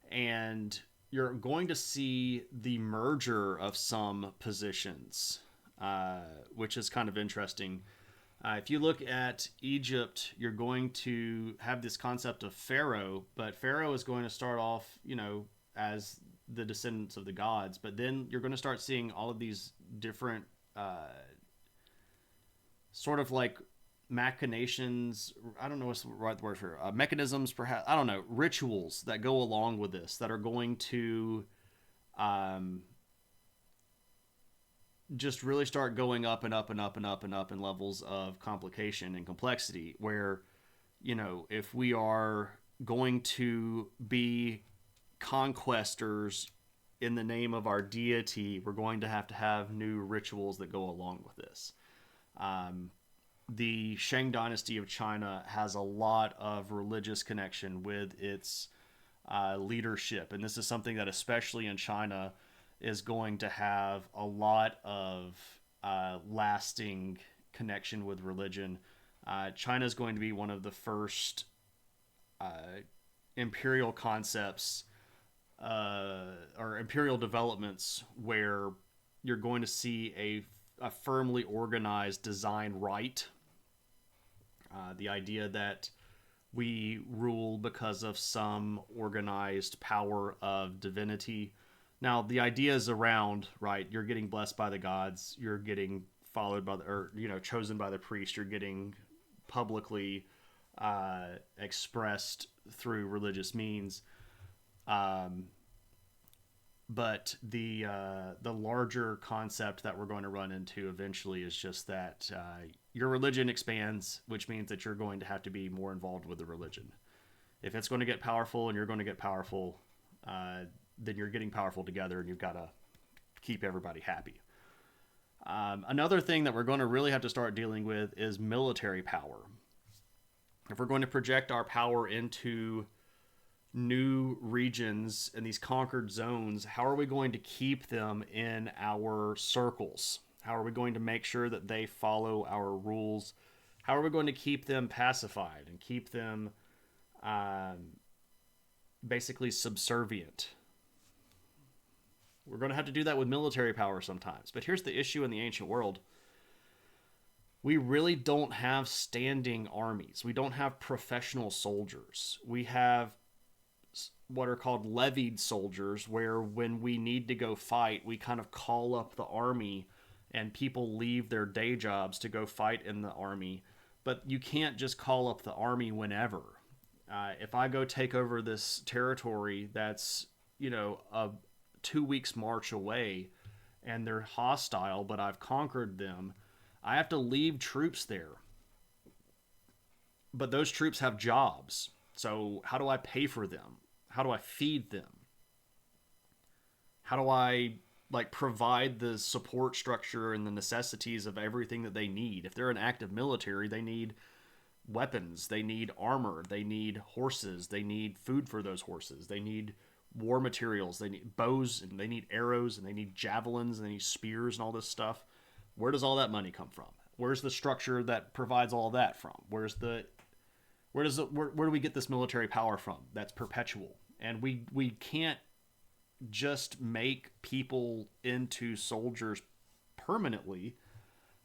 Speaker 1: and you're going to see the merger of some positions, which is kind of interesting. If you look at Egypt, you're going to have this concept of Pharaoh, but Pharaoh is going to start off, as the descendants of the gods, but then you're going to start seeing all of these different sort of like machinations. I don't know what's the right word for mechanisms, perhaps. I don't know, rituals that go along with this that are going to um, just really start going up and up and up and up and up in levels of complication and complexity. Where, if we are going to be conquestors in the name of our deity, we're going to have new rituals that go along with this. Um, the Shang Dynasty of China has a lot of religious connection with its leadership, and this is something that, especially in China, is going to have a lot of lasting connection with religion. China is going to be one of the first imperial concepts or imperial developments where you're going to see a firmly organized design right. The idea that we rule because of some organized power of divinity. Now, the idea is around, right? You're getting blessed by the gods. You're getting followed by chosen by the priest. You're getting publicly expressed through religious means. Um, but the larger concept that we're going to run into eventually is just that your religion expands, which means that you're going to have to be more involved with the religion. If it's going to get powerful and you're going to get powerful, then you're getting powerful together, and you've got to keep everybody happy. Another thing that we're going to really have to start dealing with is military power. If we're going to project our power into new regions and these conquered zones, how are we going to keep them in our circles? How are we going to make sure that they follow our rules? How are we going to keep them pacified and keep them basically subservient? We're going to have to do that with military power sometimes. But here's the issue in the ancient world. We really don't have standing armies. We don't have professional soldiers. We have what are called levied soldiers, where when we need to go fight, we kind of call up the army and people leave their day jobs to go fight in the army. But you can't just call up the army whenever. If I go take over this territory that's, a 2 weeks march away and they're hostile, but I've conquered them, I have to leave troops there. But those troops have jobs. So how do I pay for them? How do I feed them? How do I provide the support structure and the necessities of everything that they need? If they're an active military, they need weapons, they need armor, they need horses, they need food for those horses, they need war materials, they need bows, and they need arrows, and they need javelins, and they need spears, and all this stuff. Where does all that money come from? Where's the structure that provides all that from? Where do we get this military power from that's perpetual? And we can't just make people into soldiers permanently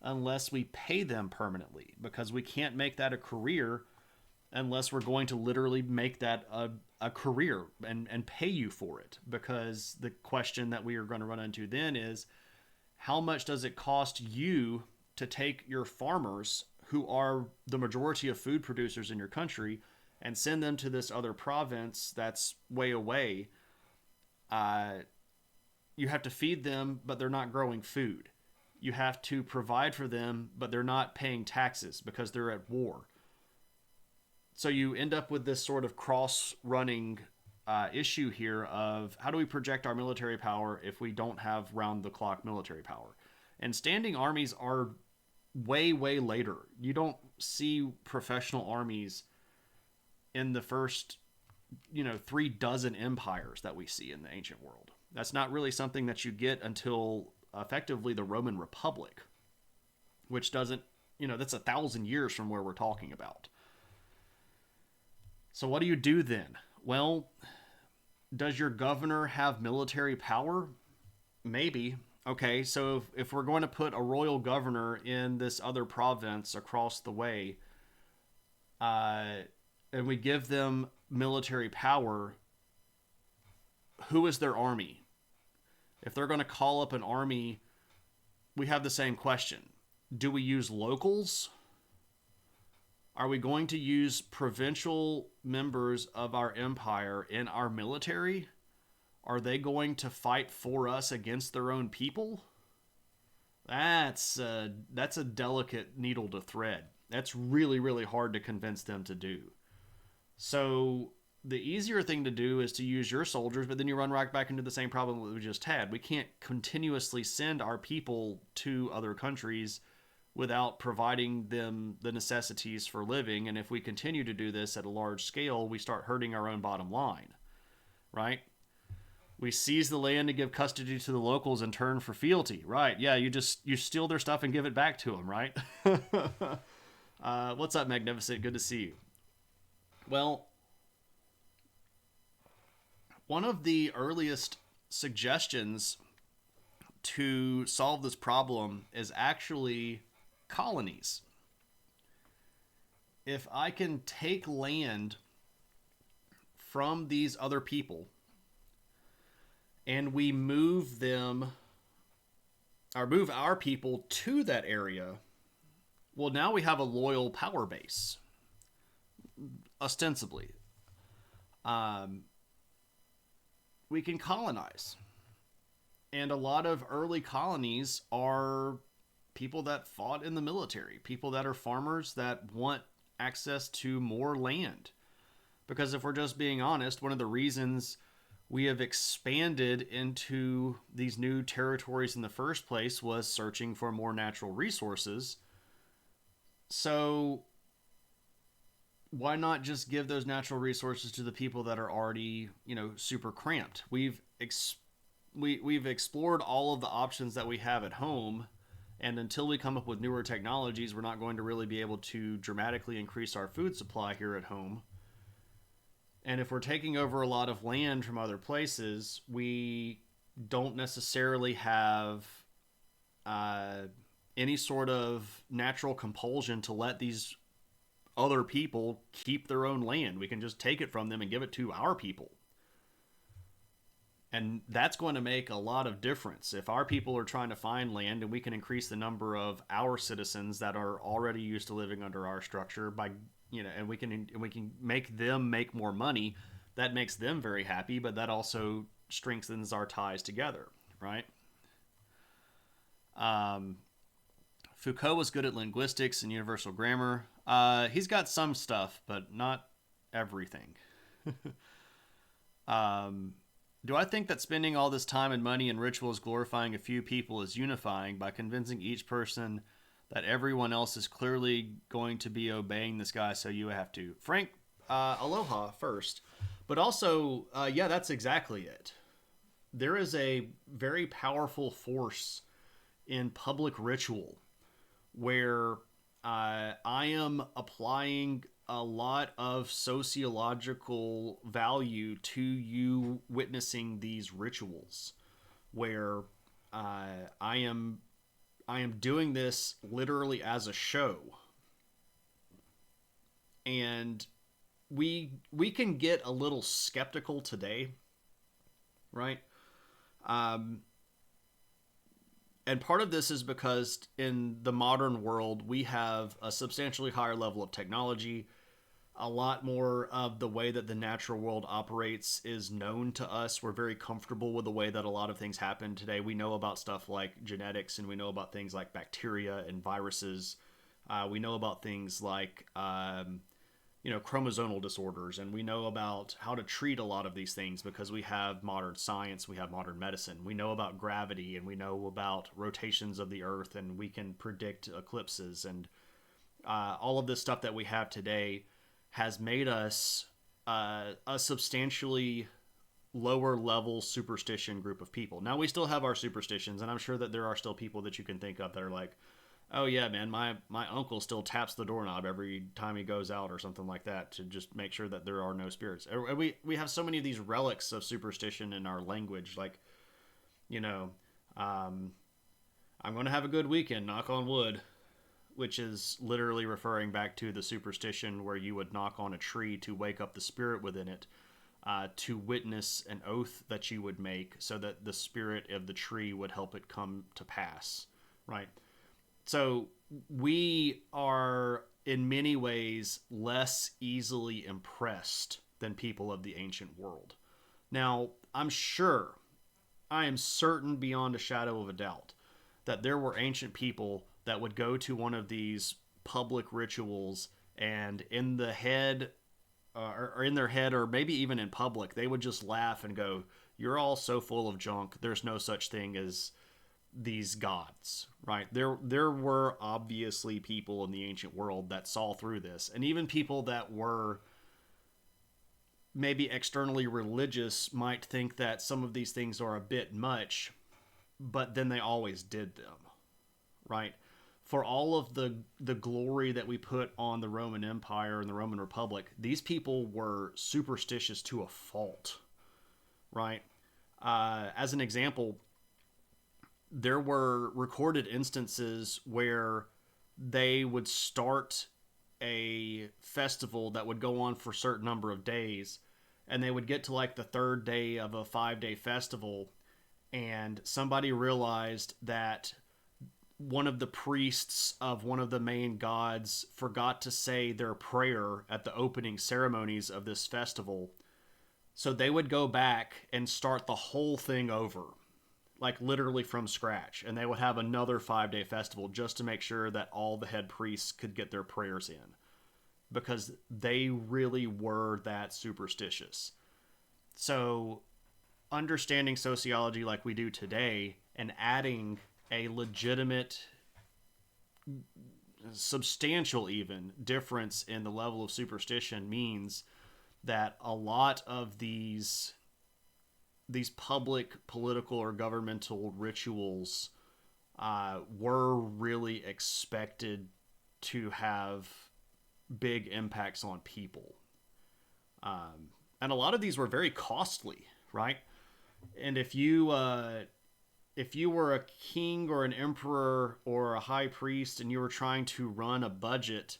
Speaker 1: unless we pay them permanently, because we can't make that a career unless we're going to literally make that a career and pay you for it. Because the question that we are going to run into then is, how much does it cost you to take your farmers, who are the majority of food producers in your country, and send them to this other province that's way away? You have to feed them, but they're not growing food. You have to provide for them, but they're not paying taxes because they're at war. So you end up with this sort of cross-running issue here of, how do we project our military power if we don't have round-the-clock military power? And standing armies are way, way later. You don't see professional armies in the first, 36 empires that we see in the ancient world. That's not really something that you get until effectively the Roman Republic, which doesn't, that's 1,000 years from where we're talking about. So what do you do then? Well, does your governor have military power? Maybe. Okay, so if we're going to put a royal governor in this other province across the way, and we give them military power, who is their army? If they're going to call up an army, we have the same question. Do we use locals? Are we going to use provincial members of our empire in our military? Are they going to fight for us against their own people? That's a delicate needle to thread. That's really, really hard to convince them to do. So the easier thing to do is to use your soldiers, but then you run right back into the same problem that we just had. We can't continuously send our people to other countries without providing them the necessities for living. And if we continue to do this at a large scale, we start hurting our own bottom line, right? We seize the land to give custody to the locals in turn for fealty, right? Yeah, you steal their stuff and give it back to them, right? What's up, Magnificent? Good to see you. Well, one of the earliest suggestions to solve this problem is actually colonies. If I can take land from these other people and we move them, or move our people to that area, well, now we have a loyal power base, ostensibly. We can colonize. And a lot of early colonies are people that fought in the military, people that are farmers that want access to more land. Because if we're just being honest, one of the reasons we have expanded into these new territories in the first place was searching for more natural resources. So why not just give those natural resources to the people that are already, super cramped? We've explored all of the options that we have at home, and until we come up with newer technologies, we're not going to really be able to dramatically increase our food supply here at home. And if we're taking over a lot of land from other places, we don't necessarily have any sort of natural compulsion to let these other people keep their own land. We can just take it from them and give it to our people. And that's going to make a lot of difference. If our people are trying to find land and we can increase the number of our citizens that are already used to living under our structure by, and we can make them make more money, that makes them very happy, but that also strengthens our ties together, right? Foucault was good at linguistics and universal grammar. He's got some stuff, but not everything. Do I think that spending all this time and money and rituals glorifying a few people is unifying by convincing each person that everyone else is clearly going to be obeying this guy, so you have to. Frank, aloha first. But also, yeah, that's exactly it. There is a very powerful force in public ritual where I am applying a lot of sociological value to you witnessing these rituals, where I am doing this literally as a show, and we can get a little skeptical today, right? Um, and part of this is because in the modern world we have a substantially higher level of technology. A lot more of the way that the natural world operates is known to us. We're very comfortable with the way that a lot of things happen today. We know about stuff like genetics, and we know about things like bacteria and viruses. We know about things like chromosomal disorders, and we know about how to treat a lot of these things because we have modern science, we have modern medicine. We know about gravity, and we know about rotations of the earth, and we can predict eclipses, and all of this stuff that we have today has made us a substantially lower level superstition group of people. Now, we still have our superstitions, and I'm sure that there are still people that you can think of that are like, oh yeah, man, my uncle still taps the doorknob every time he goes out or something like that to just make sure that there are no spirits. We have so many of these relics of superstition in our language, like, you know, I'm going to have a good weekend, knock on wood, which is literally referring back to the superstition where you would knock on a tree to wake up the spirit within it, to witness an oath that you would make so that the spirit of the tree would help it come to pass, right? So we are in many ways less easily impressed than people of the ancient world. Now, I am certain beyond a shadow of a doubt that there were ancient people that would go to one of these public rituals, and in the head, or in their head, or maybe even in public, they would just laugh and go, "You're all so full of junk. There's no such thing as these gods," right? There were obviously people in the ancient world that saw through this, and even people that were maybe externally religious might think that some of these things are a bit much, but then they always did them, right? For all of the glory that we put on the Roman Empire and the Roman Republic, these people were superstitious to a fault, right? As an example, there were recorded instances where they would start a festival that would go on for a certain number of days, and they would get to like the third day of a 5-day festival, and somebody realized that one of the priests of one of the main gods forgot to say their prayer at the opening ceremonies of this festival. So they would go back and start the whole thing over, like literally from scratch. And they would have another 5-day festival just to make sure that all the head priests could get their prayers in, because they really were that superstitious. So understanding sociology like we do today and adding a legitimate, substantial even difference in the level of superstition means that a lot of these public political or governmental rituals were really expected to have big impacts on people, and a lot of these were very costly, right? And if you were a king or an emperor or a high priest and you were trying to run a budget,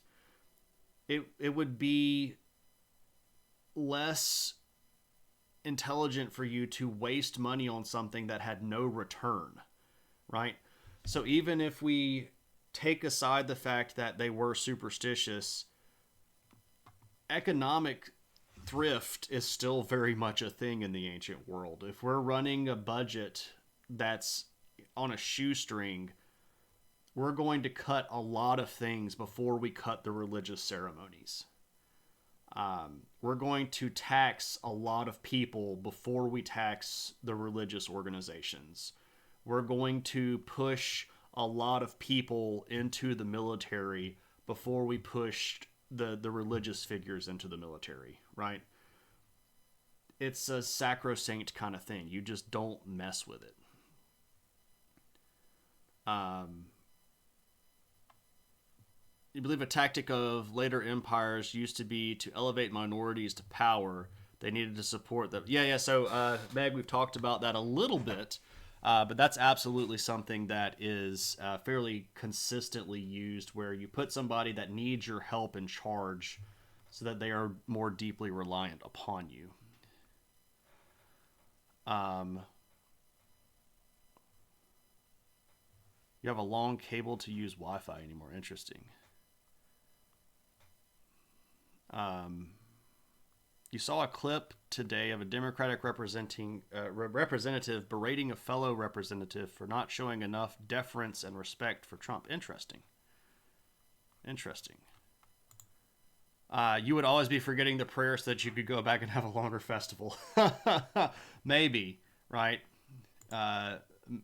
Speaker 1: it would be less intelligent for you to waste money on something that had no return, right? So even if we take aside the fact that they were superstitious, economic thrift is still very much a thing in the ancient world. If we're running a budget that's on a shoestring, we're going to cut a lot of things before we cut the religious ceremonies. We're going to tax a lot of people before we tax the religious organizations. We're going to push a lot of people into the military before we pushed the religious figures into the military, right? It's a sacrosanct kind of thing. You just don't mess with it. Um, you believe a tactic of later empires used to be to elevate minorities to power. They needed to support them. Yeah. So, Meg, we've talked about that a little bit, but that's absolutely something that is fairly consistently used, where you put somebody that needs your help in charge so that they are more deeply reliant upon you. Um, you have a long cable to use Wi-Fi anymore. Interesting. Um, you saw a clip today of a Democratic representative berating a fellow representative for not showing enough deference and respect for Trump. Interesting. Interesting. You would always be forgetting the prayer so that you could go back and have a longer festival. Maybe, right?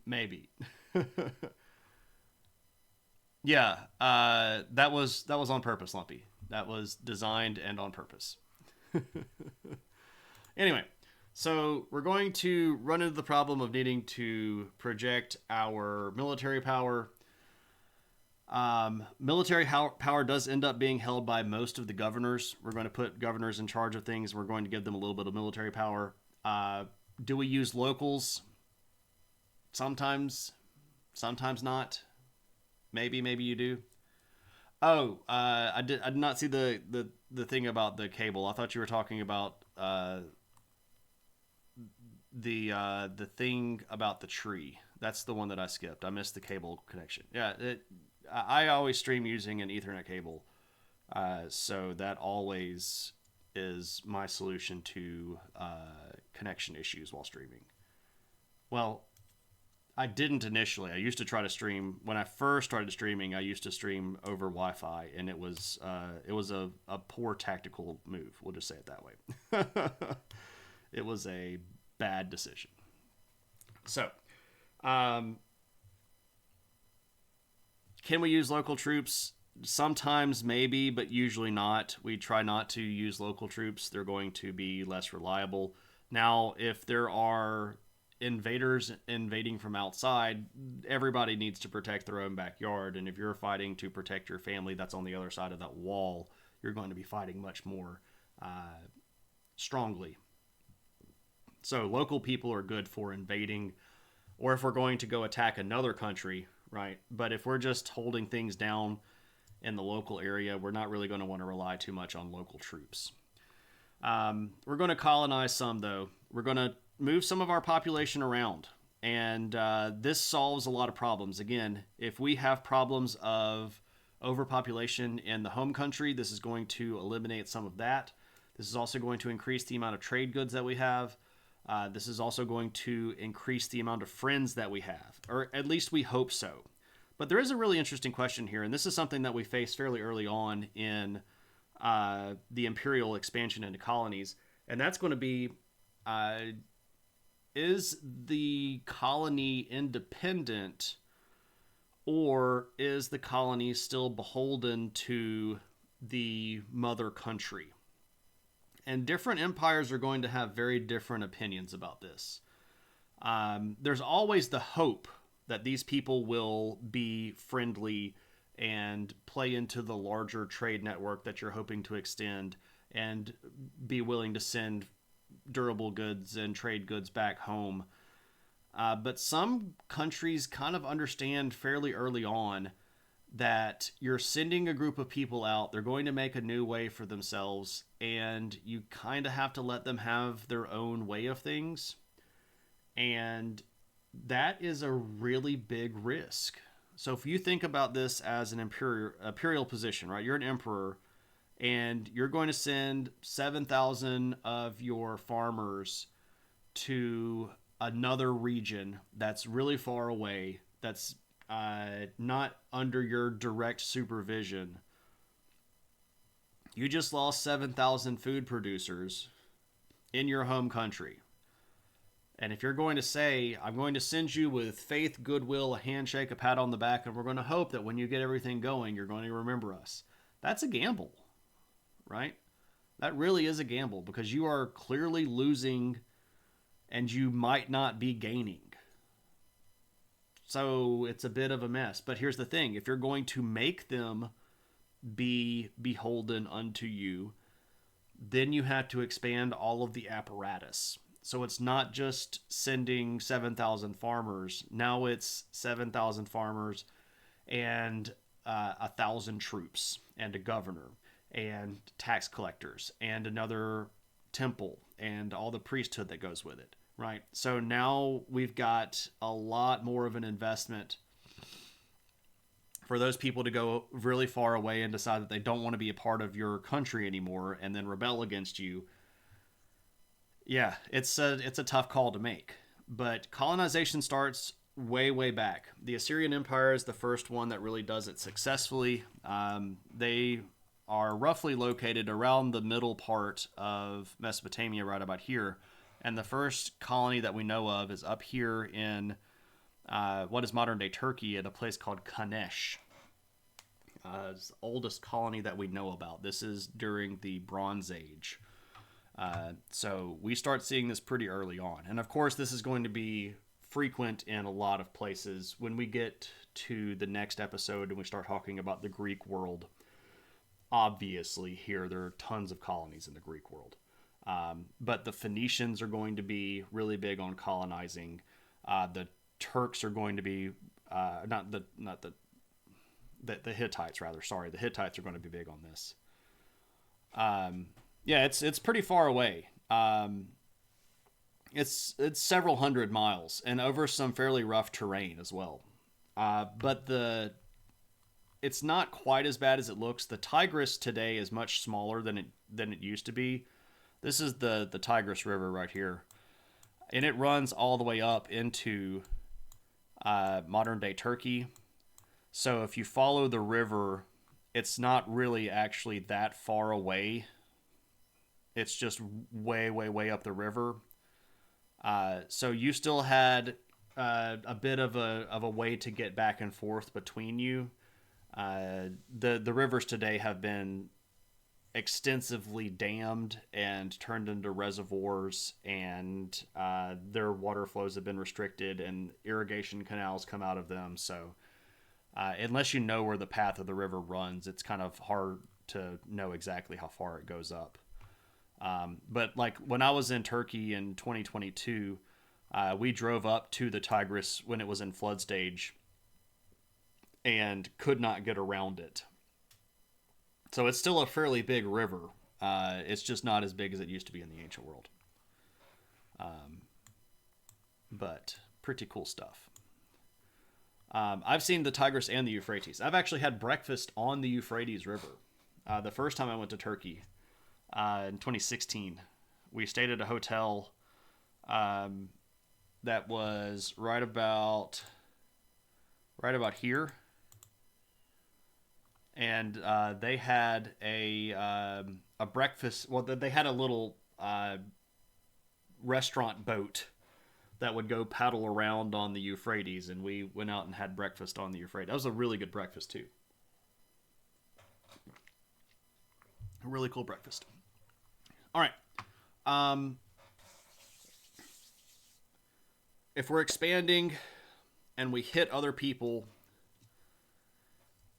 Speaker 1: Maybe. Yeah, that was on purpose, Lumpy. That was designed and on purpose. Anyway, so we're going to run into the problem of needing to project our military power. Military power does end up being held by most of the governors. We're going to put governors in charge of things. We're going to give them a little bit of military power. Do we use locals? Sometimes, sometimes not. Maybe you do. Oh, I did not see the thing about the cable. I thought you were talking about the thing about the tree. That's the one that I skipped. I missed the cable connection. Yeah, I always stream using an Ethernet cable, so that always is my solution to connection issues while streaming. Well, I didn't initially. I used to try to stream when I first started streaming. I used to stream over Wi-Fi, and it was a poor tactical move. We'll just say it that way. It was a bad decision. So, can we use local troops? Sometimes maybe, but usually not. We try not to use local troops. They're going to be less reliable. Now, if there are invaders invading from outside, everybody needs to protect their own backyard. And if you're fighting to protect your family that's on the other side of that wall, you're going to be fighting much more strongly. So local people are good for invading, or if we're going to go attack another country, right? But if we're just holding things down in the local area, we're not really going to want to rely too much on local troops. We're going to colonize some, though. We're going to move some of our population around, and this solves a lot of problems. Again, if we have problems of overpopulation in the home country, this is going to eliminate some of that. This is also going to increase the amount of trade goods that we have. This is also going to increase the amount of friends that we have, or at least we hope so. But there is a really interesting question here, and this is something that we faced fairly early on in the Imperial expansion into colonies, and that's going to be is the colony independent, or is the colony still beholden to the mother country? And different empires are going to have very different opinions about this. There's always the hope that these people will be friendly and play into the larger trade network that you're hoping to extend and be willing to send durable goods and trade goods back home. But some countries kind of understand fairly early on that you're sending a group of people out, they're going to make a new way for themselves, and you kind of have to let them have their own way of things. And that is a really big risk. So if you think about this as an imperial position, right? You're an emperor, and you're going to send 7,000 of your farmers to another region that's really far away, that's not under your direct supervision. You just lost 7,000 food producers in your home country. And if you're going to say, I'm going to send you with faith, goodwill, a handshake, a pat on the back, and we're going to hope that when you get everything going, you're going to remember us, that's a gamble, right? That really is a gamble because you are clearly losing and you might not be gaining. So it's a bit of a mess. But here's the thing, if you're going to make them be beholden unto you, then you have to expand all of the apparatus. So it's not just sending 7,000 farmers. Now it's 7,000 farmers and 1,000 troops and a governor and tax collectors and another temple and all the priesthood that goes with it, right? So now we've got a lot more of an investment for those people to go really far away and decide that they don't want to be a part of your country anymore and then rebel against you. Yeah, it's a tough call to make. But colonization starts way back. The Assyrian Empire is the first one that really does it successfully. They are roughly located around the middle part of Mesopotamia, right about here. And the first colony that we know of is up here in what is modern day Turkey at a place called Kanesh. It's the oldest colony that we know about. This is during the Bronze Age. So we start seeing this pretty early on. And of course, this is going to be frequent in a lot of places. When we get to the next episode and we start talking about the Greek world, obviously here there are tons of colonies in the Greek world. But the Phoenicians are going to be really big on colonizing. The Turks are going to be the Hittites rather. Sorry, the Hittites are going to be big on this. Yeah, it's pretty far away. It's several hundred miles and over some fairly rough terrain as well. But it's not quite as bad as it looks. The Tigris today is much smaller than it used to be. This is the Tigris River right here, and it runs all the way up into modern day Turkey. So if you follow the river, it's not really actually that far away. It's just way up the river. So you still had a bit of a way to get back and forth between you. The rivers today have been extensively dammed and turned into reservoirs, and their water flows have been restricted, and irrigation canals come out of them. So unless you know where the path of the river runs, it's kind of hard to know exactly how far it goes up. But like when I was in Turkey in 2022, we drove up to the Tigris when it was in flood stage and could not get around it. So it's still a fairly big river. It's just not as big as it used to be in the ancient world. But pretty cool stuff. I've seen the Tigris and the Euphrates. I've actually had breakfast on the Euphrates River. The first time I went to Turkey in 2016, we stayed at a hotel that was right about here. And they had a breakfast. Well, they had a little restaurant boat that would go paddle around on the Euphrates, and we went out and had breakfast on the Euphrates. That was a really good breakfast too. A really cool breakfast. All right. If we're expanding and we hit other people,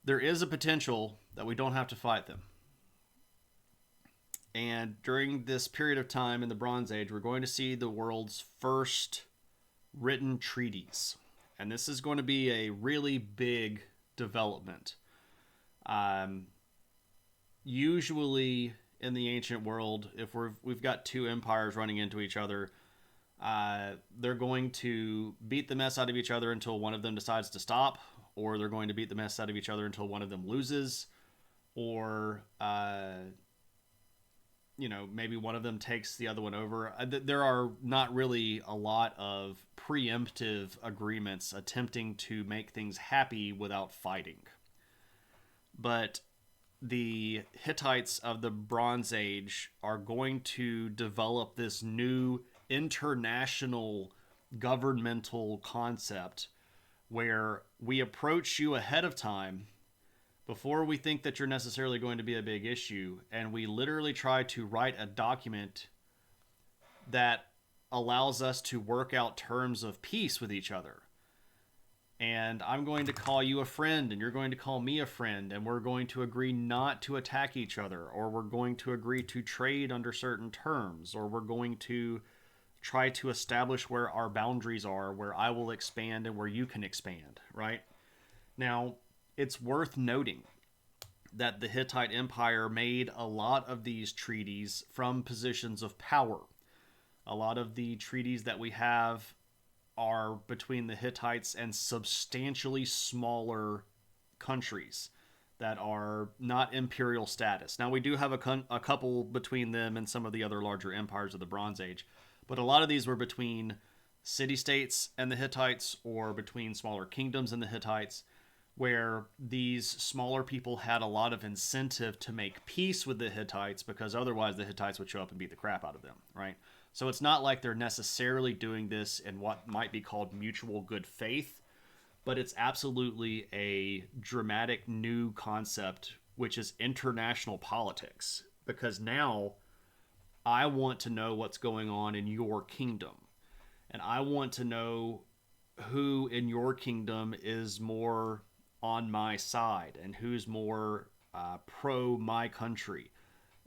Speaker 1: there is a potential that we don't have to fight them. And during this period of time in the Bronze Age, we're going to see the world's first written treaties. And this is going to be a really big development. Usually in the ancient world, if we've got two empires running into each other, they're going to beat the mess out of each other until one of them decides to stop, or they're going to beat the mess out of each other until one of them loses, or maybe one of them takes the other one over. There are not really a lot of preemptive agreements attempting to make things happy without fighting. But the Hittites of the Bronze Age are going to develop this new international governmental concept where we approach you ahead of time before we think that you're necessarily going to be a big issue, and we literally try to write a document that allows us to work out terms of peace with each other. And I'm going to call you a friend, and you're going to call me a friend, and we're going to agree not to attack each other, or we're going to agree to trade under certain terms, or we're going to try to establish where our boundaries are, where I will expand and where you can expand, right? Now, it's worth noting that the Hittite Empire made a lot of these treaties from positions of power. A lot of the treaties that we have are between the Hittites and substantially smaller countries that are not imperial status. Now, we do have a couple between them and some of the other larger empires of the Bronze Age, but a lot of these were between city-states and the Hittites, or between smaller kingdoms and the Hittites, where these smaller people had a lot of incentive to make peace with the Hittites, because otherwise the Hittites would show up and beat the crap out of them, right? So it's not like they're necessarily doing this in what might be called mutual good faith, but it's absolutely a dramatic new concept, which is international politics, because now I want to know what's going on in your kingdom, and I want to know who in your kingdom is more on my side and who's more pro my country.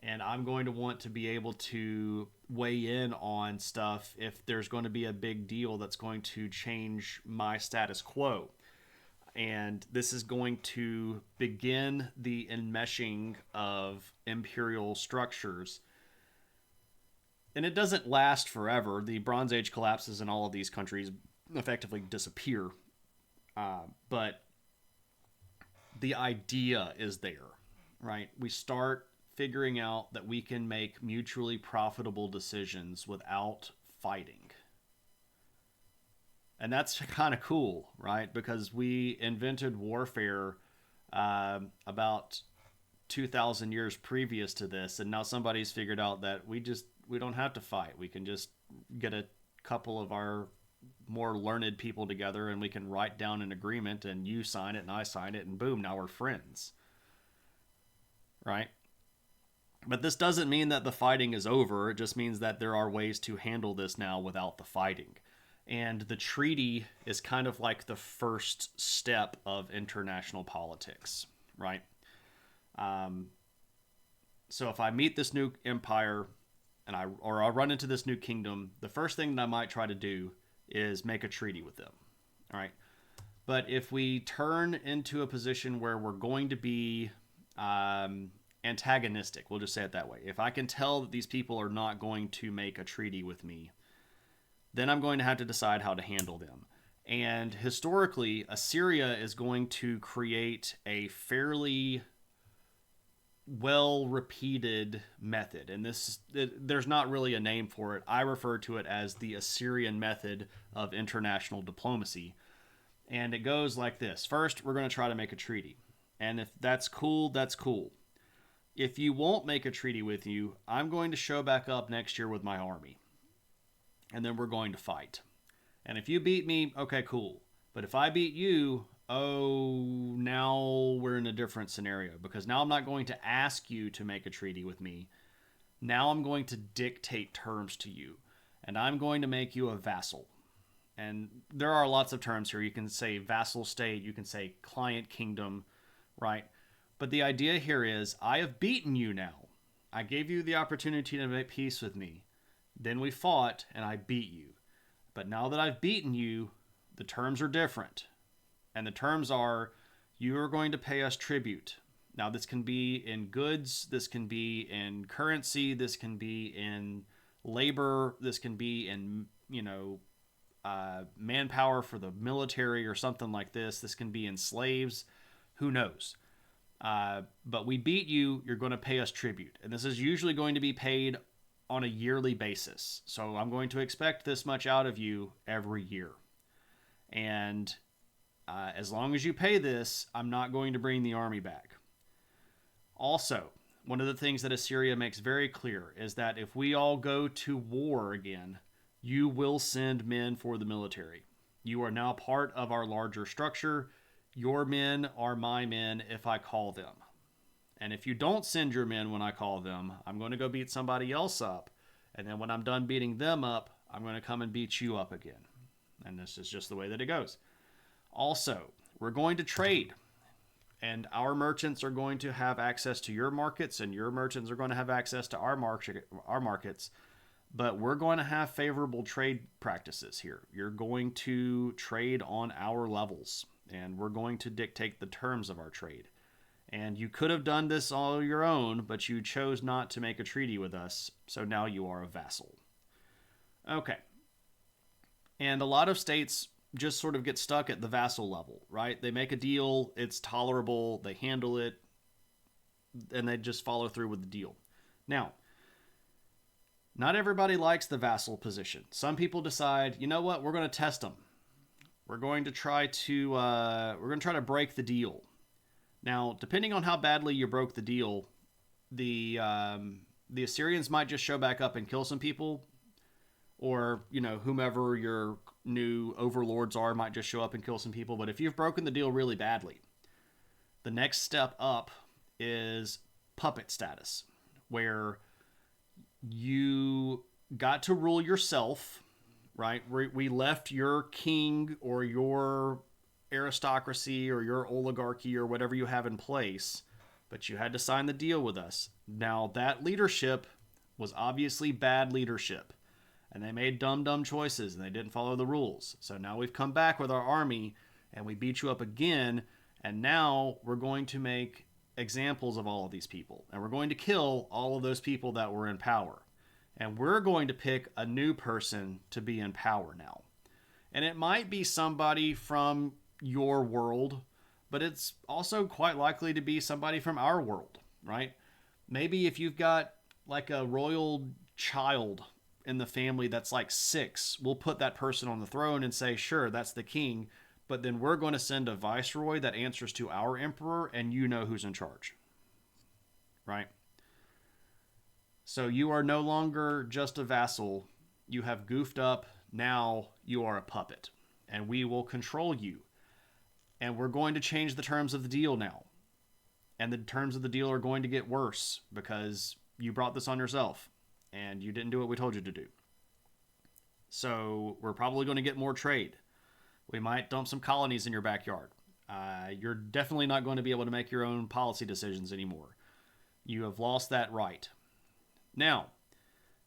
Speaker 1: And I'm going to want to be able to weigh in on stuff if there's going to be a big deal that's going to change my status quo. And this is going to begin the enmeshing of imperial structures. And it doesn't last forever. The Bronze Age collapses and all of these countries effectively disappear. But the idea is there, right? We start figuring out that we can make mutually profitable decisions without fighting. And that's kind of cool, right? Because we invented warfare about 2,000 years previous to this, and now somebody's figured out that we don't have to fight. We can just get a couple of our more learned people together, and we can write down an agreement, and you sign it and I sign it, and boom, now we're friends, right? But this doesn't mean that the fighting is over. It just means that there are ways to handle this now without the fighting. And the treaty is kind of like the first step of international politics, right? So if I meet this new empire and I run into this new kingdom, the first thing that I might try to do is make a treaty with them, all right? But if we turn into a position where we're going to be antagonistic, we'll just say it that way. If I can tell that these people are not going to make a treaty with me, then I'm going to have to decide how to handle them. And historically, Assyria is going to create a fairly well-repeated method. And there's not really a name for it. I refer to it as the Assyrian method of international diplomacy. And it goes like this. First, we're going to try to make a treaty. And if that's cool, that's cool. If you won't make a treaty with you, I'm going to show back up next year with my army. And then we're going to fight. And if you beat me, okay, cool. But if I beat you, now we're in a different scenario. Because now I'm not going to ask you to make a treaty with me. Now I'm going to dictate terms to you. And I'm going to make you a vassal. And there are lots of terms here. You can say vassal state. You can say client kingdom, right? But the idea here is, I have beaten you now. I gave you the opportunity to make peace with me. Then we fought, and I beat you. But now that I've beaten you, the terms are different. And the terms are, you are going to pay us tribute. Now, this can be in goods. This can be in currency. This can be in labor. This can be in, manpower for the military or something like this. This can be in slaves. Who knows? But we beat you. You're going to pay us tribute. And this is usually going to be paid on a yearly basis. So I'm going to expect this much out of you every year. And as long as you pay this, I'm not going to bring the army back. Also, one of the things that Assyria makes very clear is that if we all go to war again, you will send men for the military. You are now part of our larger structure. Your men are my men if I call them. And if you don't send your men when I call them, I'm going to go beat somebody else up. And then when I'm done beating them up, I'm going to come and beat you up again. And this is just the way that it goes. Also, we're going to trade. And our merchants are going to have access to your markets, and your merchants are going to have access to our markets. But we're going to have favorable trade practices here. You're going to trade on our levels, and we're going to dictate the terms of our trade. And you could have done this all your own, but you chose not to make a treaty with us, so now you are a vassal. Okay. And a lot of states just sort of get stuck at the vassal level, right? They make a deal, it's tolerable, they handle it, and they just follow through with the deal. Now, not everybody likes the vassal position. Some people decide, you know what, we're going to test them. We're going to try to break the deal. Now, depending on how badly you broke the deal, the Assyrians might just show back up and kill some people, or whomever your new overlords are might just show up and kill some people. But if you've broken the deal really badly, the next step up is puppet status, where you got to rule yourself, right? We left your king or your aristocracy or your oligarchy or whatever you have in place, but you had to sign the deal with us. Now, that leadership was obviously bad leadership, and they made dumb choices, and they didn't follow the rules. So now we've come back with our army, and we beat you up again, and now we're going to make examples of all of these people, and we're going to kill all of those people that were in power, and we're going to pick a new person to be in power now. And it might be somebody from your world, but it's also quite likely to be somebody from our world, right? Maybe if you've got like a royal child in the family that's like 6, we'll put that person on the throne and say, sure, that's the king, but then we're going to send a viceroy that answers to our emperor, and you know who's in charge, right? So you are no longer just a vassal. You have goofed up. Now you are a puppet, and we will control you. And we're going to change the terms of the deal now. And the terms of the deal are going to get worse because you brought this on yourself and you didn't do what we told you to do. So we're probably going to get more trade. We might dump some colonies in your backyard. You're definitely not going to be able to make your own policy decisions anymore. You have lost that right. Now,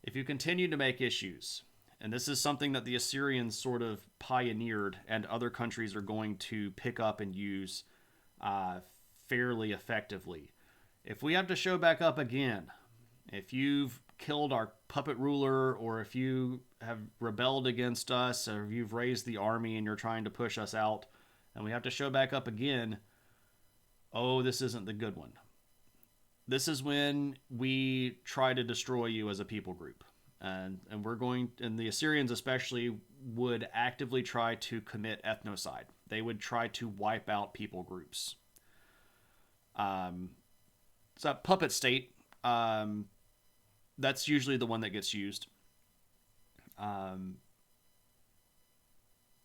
Speaker 1: if you continue to make issues, and this is something that the Assyrians sort of pioneered and other countries are going to pick up and use fairly effectively. If we have to show back up again, if you've killed our puppet ruler, or if you have rebelled against us, or if you've raised the army and you're trying to push us out, and we have to show back up again, oh, this isn't the good one. This is when we try to destroy you as a people group. And the Assyrians especially would actively try to commit ethnocide. They would try to wipe out people groups. So puppet state, that's usually the one that gets used.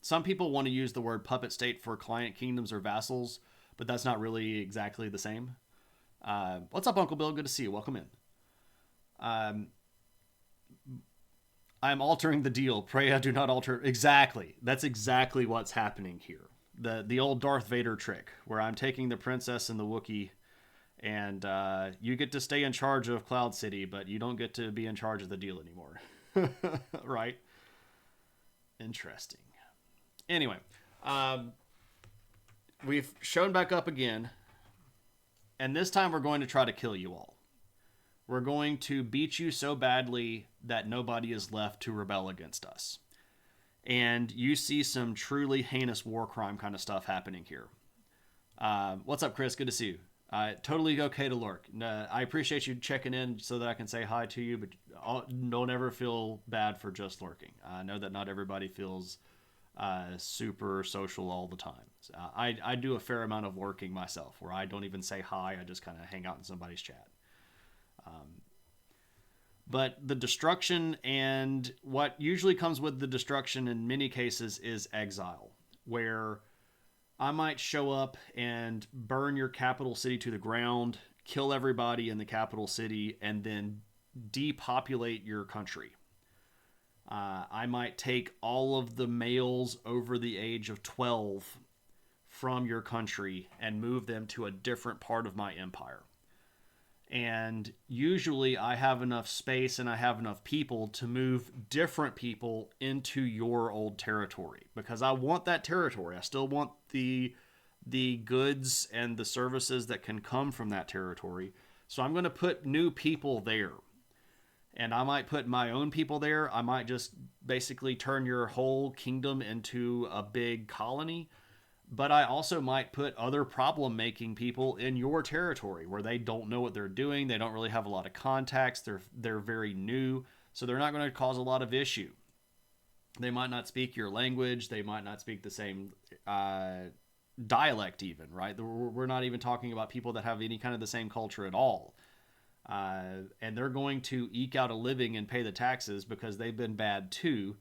Speaker 1: Some people want to use the word puppet state for client kingdoms or vassals, but that's not really exactly the same. What's up, Uncle Bill? Good to see you. Welcome in. I'm altering the deal. Pray I do not alter. Exactly. That's exactly what's happening here. The old Darth Vader trick, where I'm taking the princess and the Wookiee, and you get to stay in charge of Cloud City, but you don't get to be in charge of the deal anymore. Right? Interesting. Anyway, we've shown back up again, and this time we're going to try to kill you all. We're going to beat you so badly that nobody is left to rebel against us. And you see some truly heinous war crime kind of stuff happening here. What's up, Chris? Good to see you. Totally okay to lurk. I appreciate you checking in so that I can say hi to you, but don't ever feel bad for just lurking. I know that not everybody feels super social all the time. So, I do a fair amount of lurking myself, where I don't even say hi. I just kind of hang out in somebody's chat. But the destruction, and what usually comes with the destruction in many cases, is exile, where I might show up and burn your capital city to the ground, kill everybody in the capital city, and then depopulate your country. I might take all of the males over the age of 12 from your country and move them to a different part of my empire. And usually I have enough space and I have enough people to move different people into your old territory, because I want that territory. I still want the goods and the services that can come from that territory. So I'm going to put new people there. And I might put my own people there. I might just basically turn your whole kingdom into a big colony. But I also might put other problem making people in your territory where they don't know what they're doing. They don't really have a lot of contacts. They're very new. So they're not going to cause a lot of issue. They might not speak your language. They might not speak the same dialect even, right? We're not even talking about people that have any kind of the same culture at all. And they're going to eke out a living and pay the taxes because they've been bad too.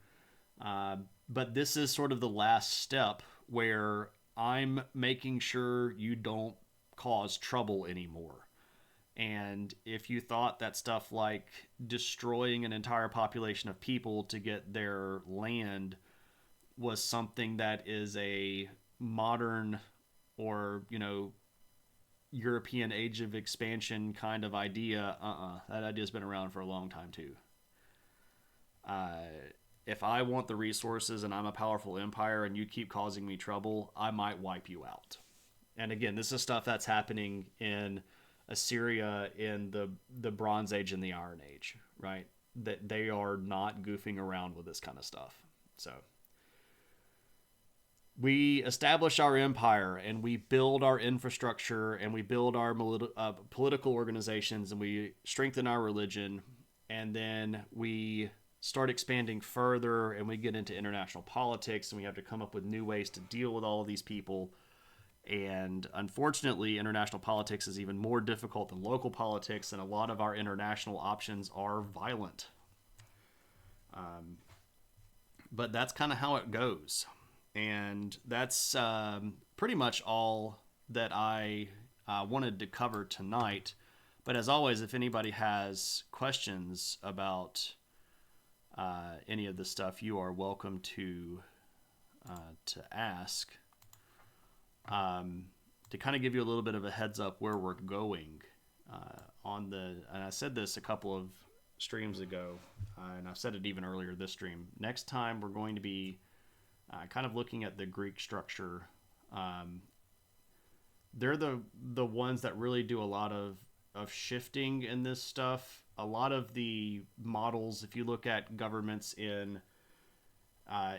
Speaker 1: But this is sort of the last step where I'm making sure you don't cause trouble anymore. And if you thought that stuff like destroying an entire population of people to get their land was something that is a modern or, European age of expansion kind of idea, that idea's been around for a long time too. If I want the resources and I'm a powerful empire and you keep causing me trouble, I might wipe you out. And again, this is stuff that's happening in Assyria in the Bronze Age and the Iron Age, right? That they are not goofing around with this kind of stuff. So we establish our empire and we build our infrastructure and we build our political organizations and we strengthen our religion, and then we start expanding further and we get into international politics and we have to come up with new ways to deal with all of these people. And unfortunately, international politics is even more difficult than local politics, and a lot of our international options are violent. But that's kind of how it goes. And that's pretty much all that I wanted to cover tonight. But as always, if anybody has questions about any of this stuff, you are welcome to ask. To kind of give you a little bit of a heads up where we're going and I said this a couple of streams ago, and I've said it even earlier this stream. Next time we're going to be kind of looking at the Greek structure. They're the ones that really do a lot of shifting in this stuff. A lot of the models, if you look at governments in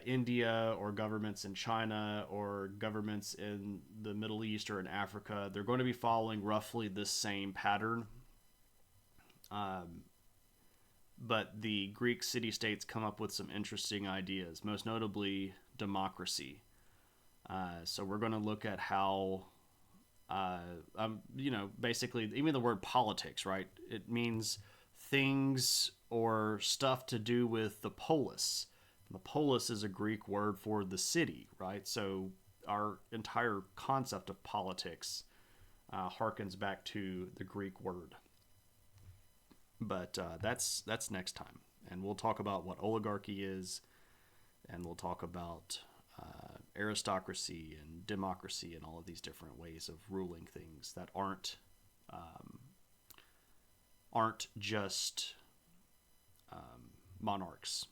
Speaker 1: India or governments in China or governments in the Middle East or in Africa, they're going to be following roughly this same pattern. But the Greek city-states come up with some interesting ideas, most notably democracy. So we're going to look at how, basically, even the word politics, right? It means things or stuff to do with the polis. The polis is a Greek word for the city, right? So our entire concept of politics harkens back to the Greek word. But that's next time. And we'll talk about what oligarchy is, and we'll talk about aristocracy and democracy and all of these different ways of ruling things that aren't just monarchs.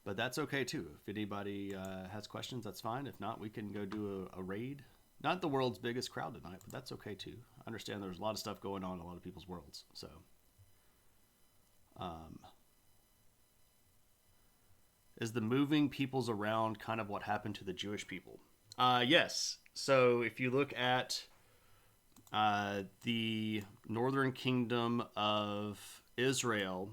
Speaker 1: But that's okay too. If anybody has questions, that's fine. If not, we can go do a raid. Not the world's biggest crowd tonight, but that's okay too. I understand there's a lot of stuff going on in a lot of people's worlds. So, is the moving peoples around kind of what happened to the Jewish people? Yes. So if you look at the northern kingdom of Israel,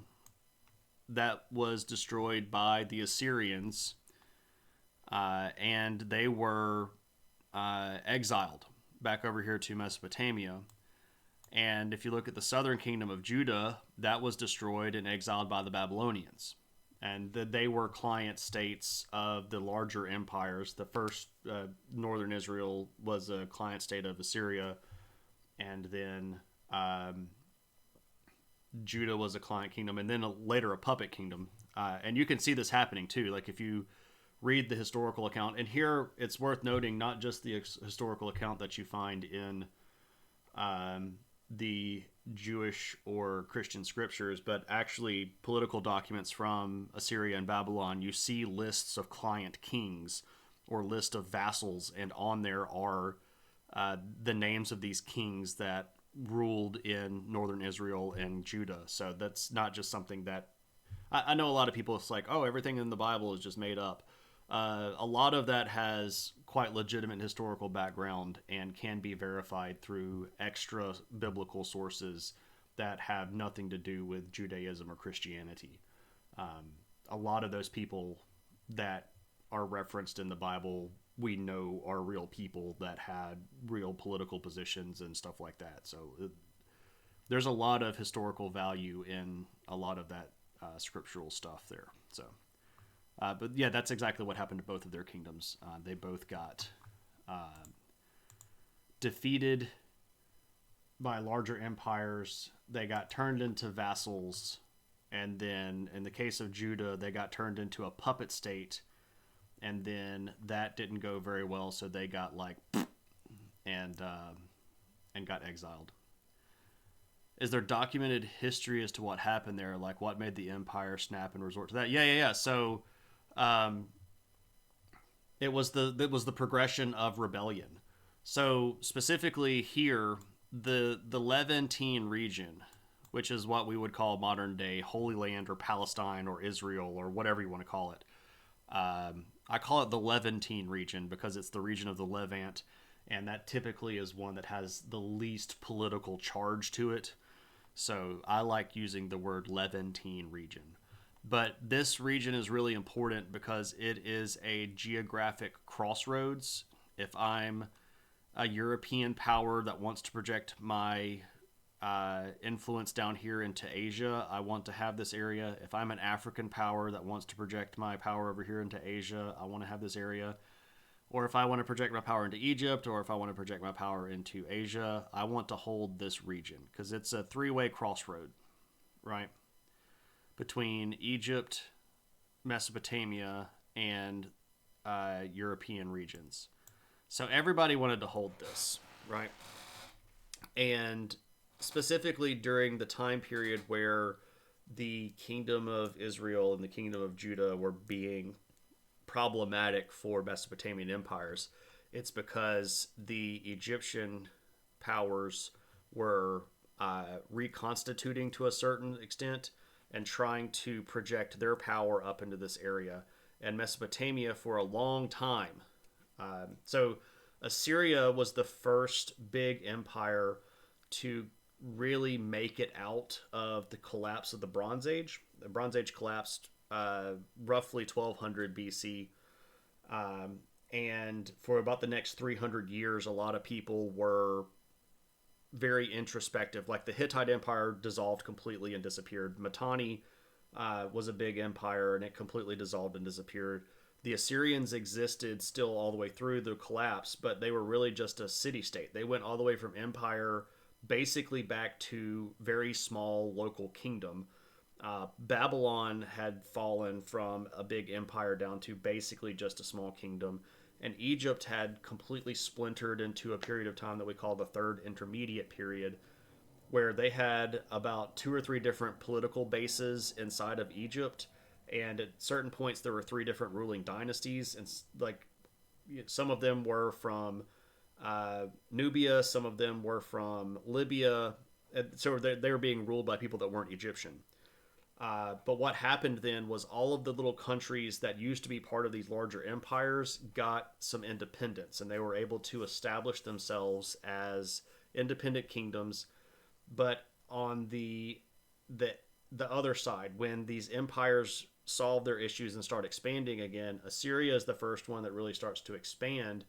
Speaker 1: that was destroyed by the Assyrians. and they were exiled back over here to Mesopotamia. And if you look at the southern kingdom of Judah, that was destroyed and exiled by the Babylonians. And they were client states of the larger empires. The first, northern Israel, was a client state of Assyria, and then Judah was a client kingdom, and then later a puppet kingdom. And you can see this happening too. Like if you read the historical account, and here it's worth noting not just the historical account that you find in the Jewish or Christian scriptures, but actually political documents from Assyria and Babylon. You see lists of client kings or list of vassals, and on there are the names of these kings that ruled in northern Israel and Judah. So that's not just something that I know a lot of people. It's like, oh, everything in the Bible is just made up. A lot of that has quite legitimate historical background and can be verified through extra biblical sources that have nothing to do with Judaism or Christianity. A lot of those people that are referenced in the Bible, we know are real people that had real political positions and stuff like that. So there's a lot of historical value in a lot of that scriptural stuff there. So. But yeah, that's exactly what happened to both of their kingdoms. They both got defeated by larger empires. They got turned into vassals. And then in the case of Judah, they got turned into a puppet state. And then that didn't go very well, so they got and got exiled. Is there documented history as to what happened there? Like what made the empire snap and resort to that? Yeah. So it was the progression of rebellion. So specifically here, the Levantine region, which is what we would call modern day Holy Land or Palestine or Israel or whatever you want to call it. I call it the Levantine region because it's the region of the Levant, and that typically is one that has the least political charge to it. So I like using the word Levantine region. But this region is really important because it is a geographic crossroads. If I'm a European power that wants to project my influence down here into Asia, I want to have this area. If I'm an African power that wants to project my power over here into Asia, I want to have this area. Or if I want to project my power into Egypt, or if I want to project my power into Asia, I want to hold this region because it's a three-way crossroad, right? Between Egypt, Mesopotamia, and European regions. So everybody wanted to hold this, right? And specifically during the time period where the kingdom of Israel and the kingdom of Judah were being problematic for Mesopotamian empires, it's because the Egyptian powers were reconstituting to a certain extent and trying to project their power up into this area. And Mesopotamia for a long time. So Assyria was the first big empire to really make it out of the collapse of the Bronze Age. The Bronze Age collapsed roughly 1200 BC. And for about the next 300 years, a lot of people were very introspective. Like the Hittite Empire dissolved completely and disappeared. Mitanni was a big empire and it completely dissolved and disappeared. The Assyrians existed still all the way through the collapse, but they were really just a city-state. They went all the way from empire basically back to very small local kingdom. Babylon had fallen from a big empire down to basically just a small kingdom. And Egypt had completely splintered into a period of time that we call the Third Intermediate Period, where they had about 2 or 3 different political bases inside of Egypt. And at certain points, there were 3 different ruling dynasties. And like some of them were from Nubia, some of them were from Libya. And so they were being ruled by people that weren't Egyptian. But what happened then was all of the little countries that used to be part of these larger empires got some independence, and they were able to establish themselves as independent kingdoms. But on the other side, when these empires solve their issues and start expanding again, Assyria is the first one that really starts to expand.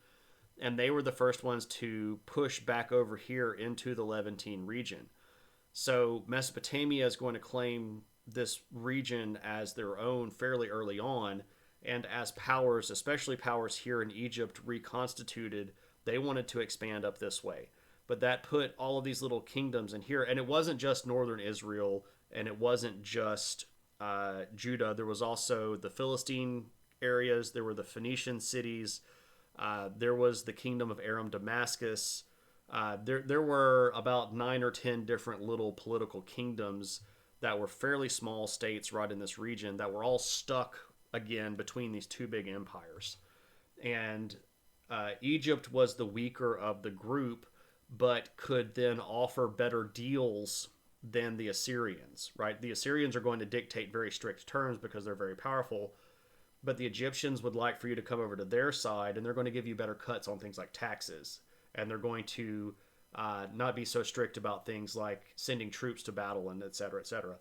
Speaker 1: And they were the first ones to push back over here into the Levantine region. So Mesopotamia is going to claim this region as their own fairly early on. And as powers, especially powers here in Egypt, reconstituted, they wanted to expand up this way. But that put all of these little kingdoms in here. And it wasn't just northern Israel, and it wasn't just Judah. There was also the Philistine areas, there were the Phoenician cities, there was the kingdom of Aram Damascus. There were about 9 or 10 different little political kingdoms that were fairly small states right in this region that were all stuck again between these two big empires. And Egypt was the weaker of the group, but could then offer better deals than the Assyrians, right? The Assyrians are going to dictate very strict terms because they're very powerful, but the Egyptians would like for you to come over to their side, and they're going to give you better cuts on things like taxes, and they're going to not be so strict about things like sending troops to battle and et cetera, et cetera.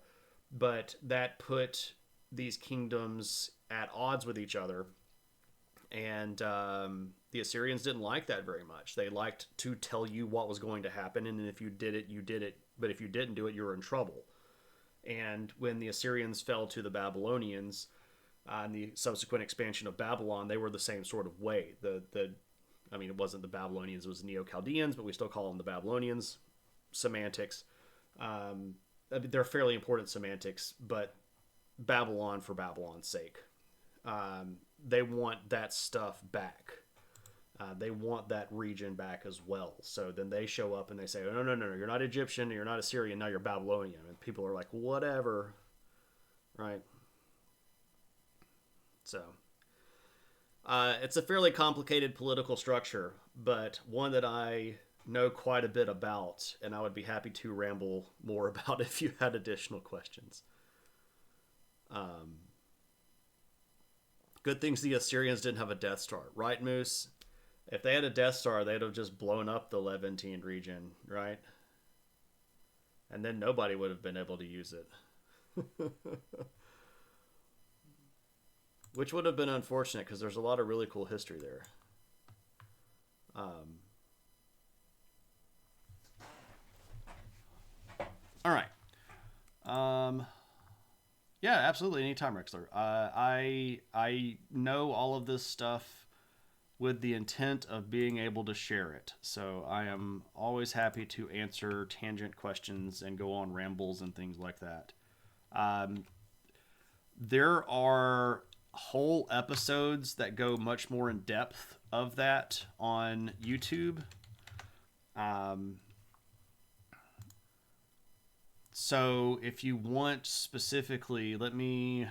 Speaker 1: But that put these kingdoms at odds with each other, and the Assyrians didn't like that very much. They liked to tell you what was going to happen, and if you did it, you did it. But if you didn't do it, you were in trouble. And when the Assyrians fell to the Babylonians, and the subsequent expansion of Babylon, they were the same sort of way. I mean, it wasn't the Babylonians, it was the Neo-Chaldeans, but we still call them the Babylonians. Semantics. They're fairly important semantics, but Babylon for Babylon's sake. They want that stuff back. They want that region back as well. So then they show up and they say, oh, no, you're not Egyptian, you're not Assyrian, now you're Babylonian. And people are like, whatever. Right? So it's a fairly complicated political structure, but one that I know quite a bit about, and I would be happy to ramble more about if you had additional questions. Good things the Assyrians didn't have a Death Star, right, Moose? If they had a Death Star, they'd have just blown up the Levantine region, right? And then nobody would have been able to use it. Which would have been unfortunate because there's a lot of really cool history there. All right. Yeah, absolutely. Anytime, Rexler. I know all of this stuff with the intent of being able to share it. So I am always happy to answer tangent questions and go on rambles and things like that. There are whole episodes that go much more in depth of that on YouTube. So if you want specifically, let me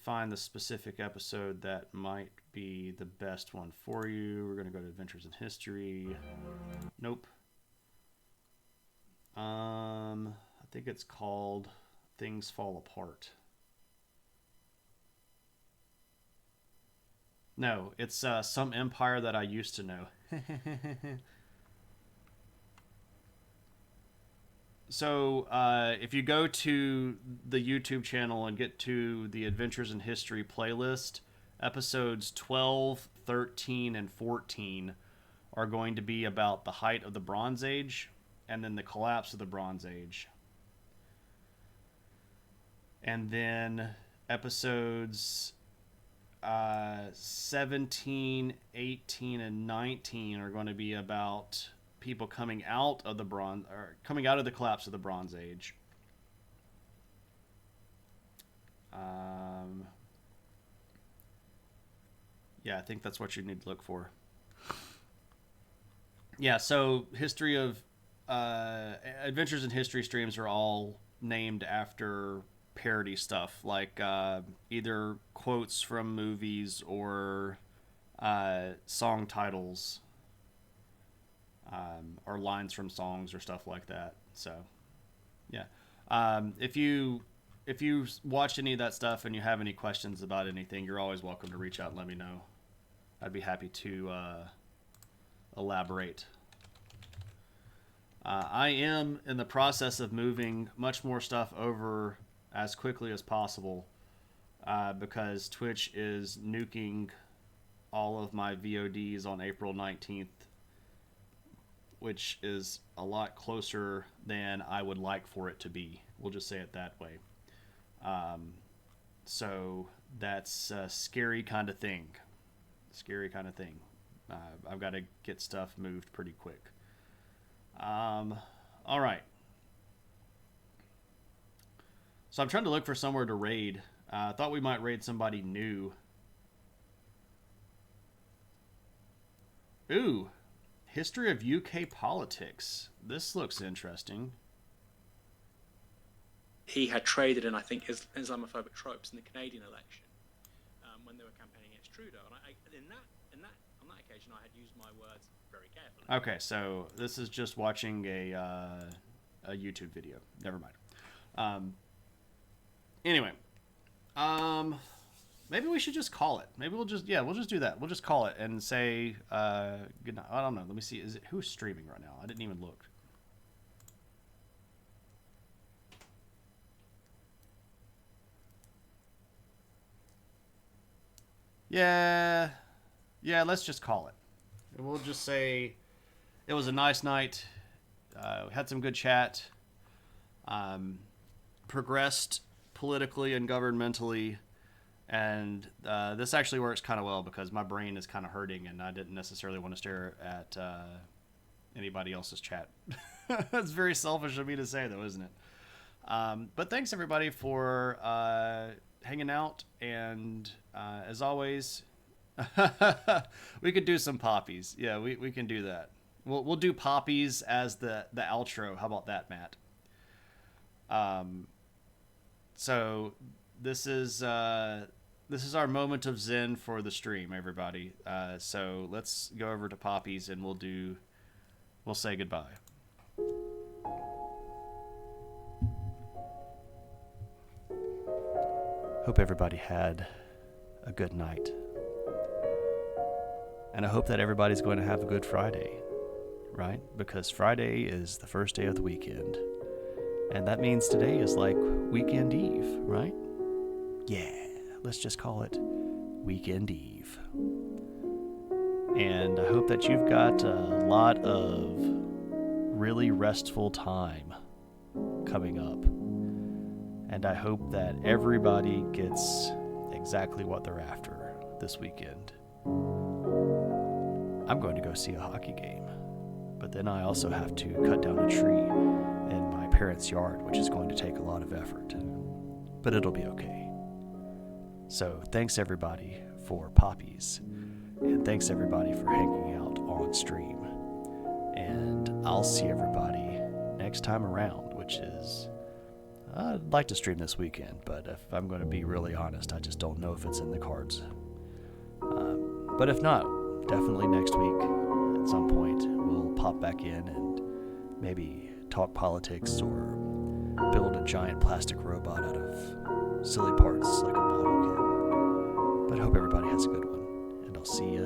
Speaker 1: find the specific episode that might be the best one for you. We're going to go to Adventures in History. Nope. I think it's called Things Fall Apart. No, it's some empire that I used to know. So if you go to the YouTube channel and get to the Adventures in History playlist, episodes 12, 13, and 14 are going to be about the height of the Bronze Age and then the collapse of the Bronze Age. And then episodes 17, 18, and 19 are going to be about people coming out of the collapse of the Bronze Age. Yeah, I think that's what you need to look for. Yeah, so history of Adventures in History streams are all named after parody stuff, like either quotes from movies or song titles. Or lines from songs or stuff like that. So, yeah. If you watched any of that stuff and you have any questions about anything, you're always welcome to reach out and let me know. I'd be happy to elaborate. I am in the process of moving much more stuff over as quickly as possible because Twitch is nuking all of my VODs on April 19th, which is a lot closer than I would like for it to be. We'll just say it that way. So that's a scary kind of thing. I've got to get stuff moved pretty quick. All right. So I'm trying to look for somewhere to raid. I thought we might raid somebody new. Ooh, history of UK politics. This looks interesting.
Speaker 2: He had traded in, I think, Islamophobic tropes in the Canadian election when they were campaigning against Trudeau. And on that occasion, I had used my words very carefully.
Speaker 1: Okay, so this is just watching a YouTube video. Never mind. Anyway, maybe we should just call it. Maybe we'll just do that. We'll just call it and say good night. I don't know. Let me see. Who's streaming right now? I didn't even look. Yeah, let's just call it. We'll just say it was a nice night. We had some good chat. Progressed politically and governmentally. And this actually works kind of well because my brain is kind of hurting and I didn't necessarily want to stare at anybody else's chat. That's very selfish of me to say, though, isn't it? But thanks, everybody, for hanging out. And as always, we could do some poppies. Yeah, we can do that. We'll do poppies as the outro. How about that, Matt? So this is our moment of zen for the stream, everybody. So let's go over to poppies and we'll say goodbye. Hope everybody had a good night. And I hope that everybody's going to have a good Friday, right? Because Friday is the first day of the weekend. And that means today is like weekend eve, right? Yeah, let's just call it weekend eve. And I hope that you've got a lot of really restful time coming up. And I hope that everybody gets exactly what they're after this weekend. I'm going to go see a hockey game, but then I also have to cut down a tree in my parents' yard, which is going to take a lot of effort, but it'll be okay. So thanks everybody for poppies, and thanks everybody for hanging out on stream. And I'll see everybody next time around, which is, I'd like to stream this weekend, but if I'm going to be really honest, I just don't know if it's in the cards. But if not, definitely next week at some point we'll pop back in and maybe talk politics or build a giant plastic robot out of silly parts like a model kit. But I hope everybody has a good one, and I'll see you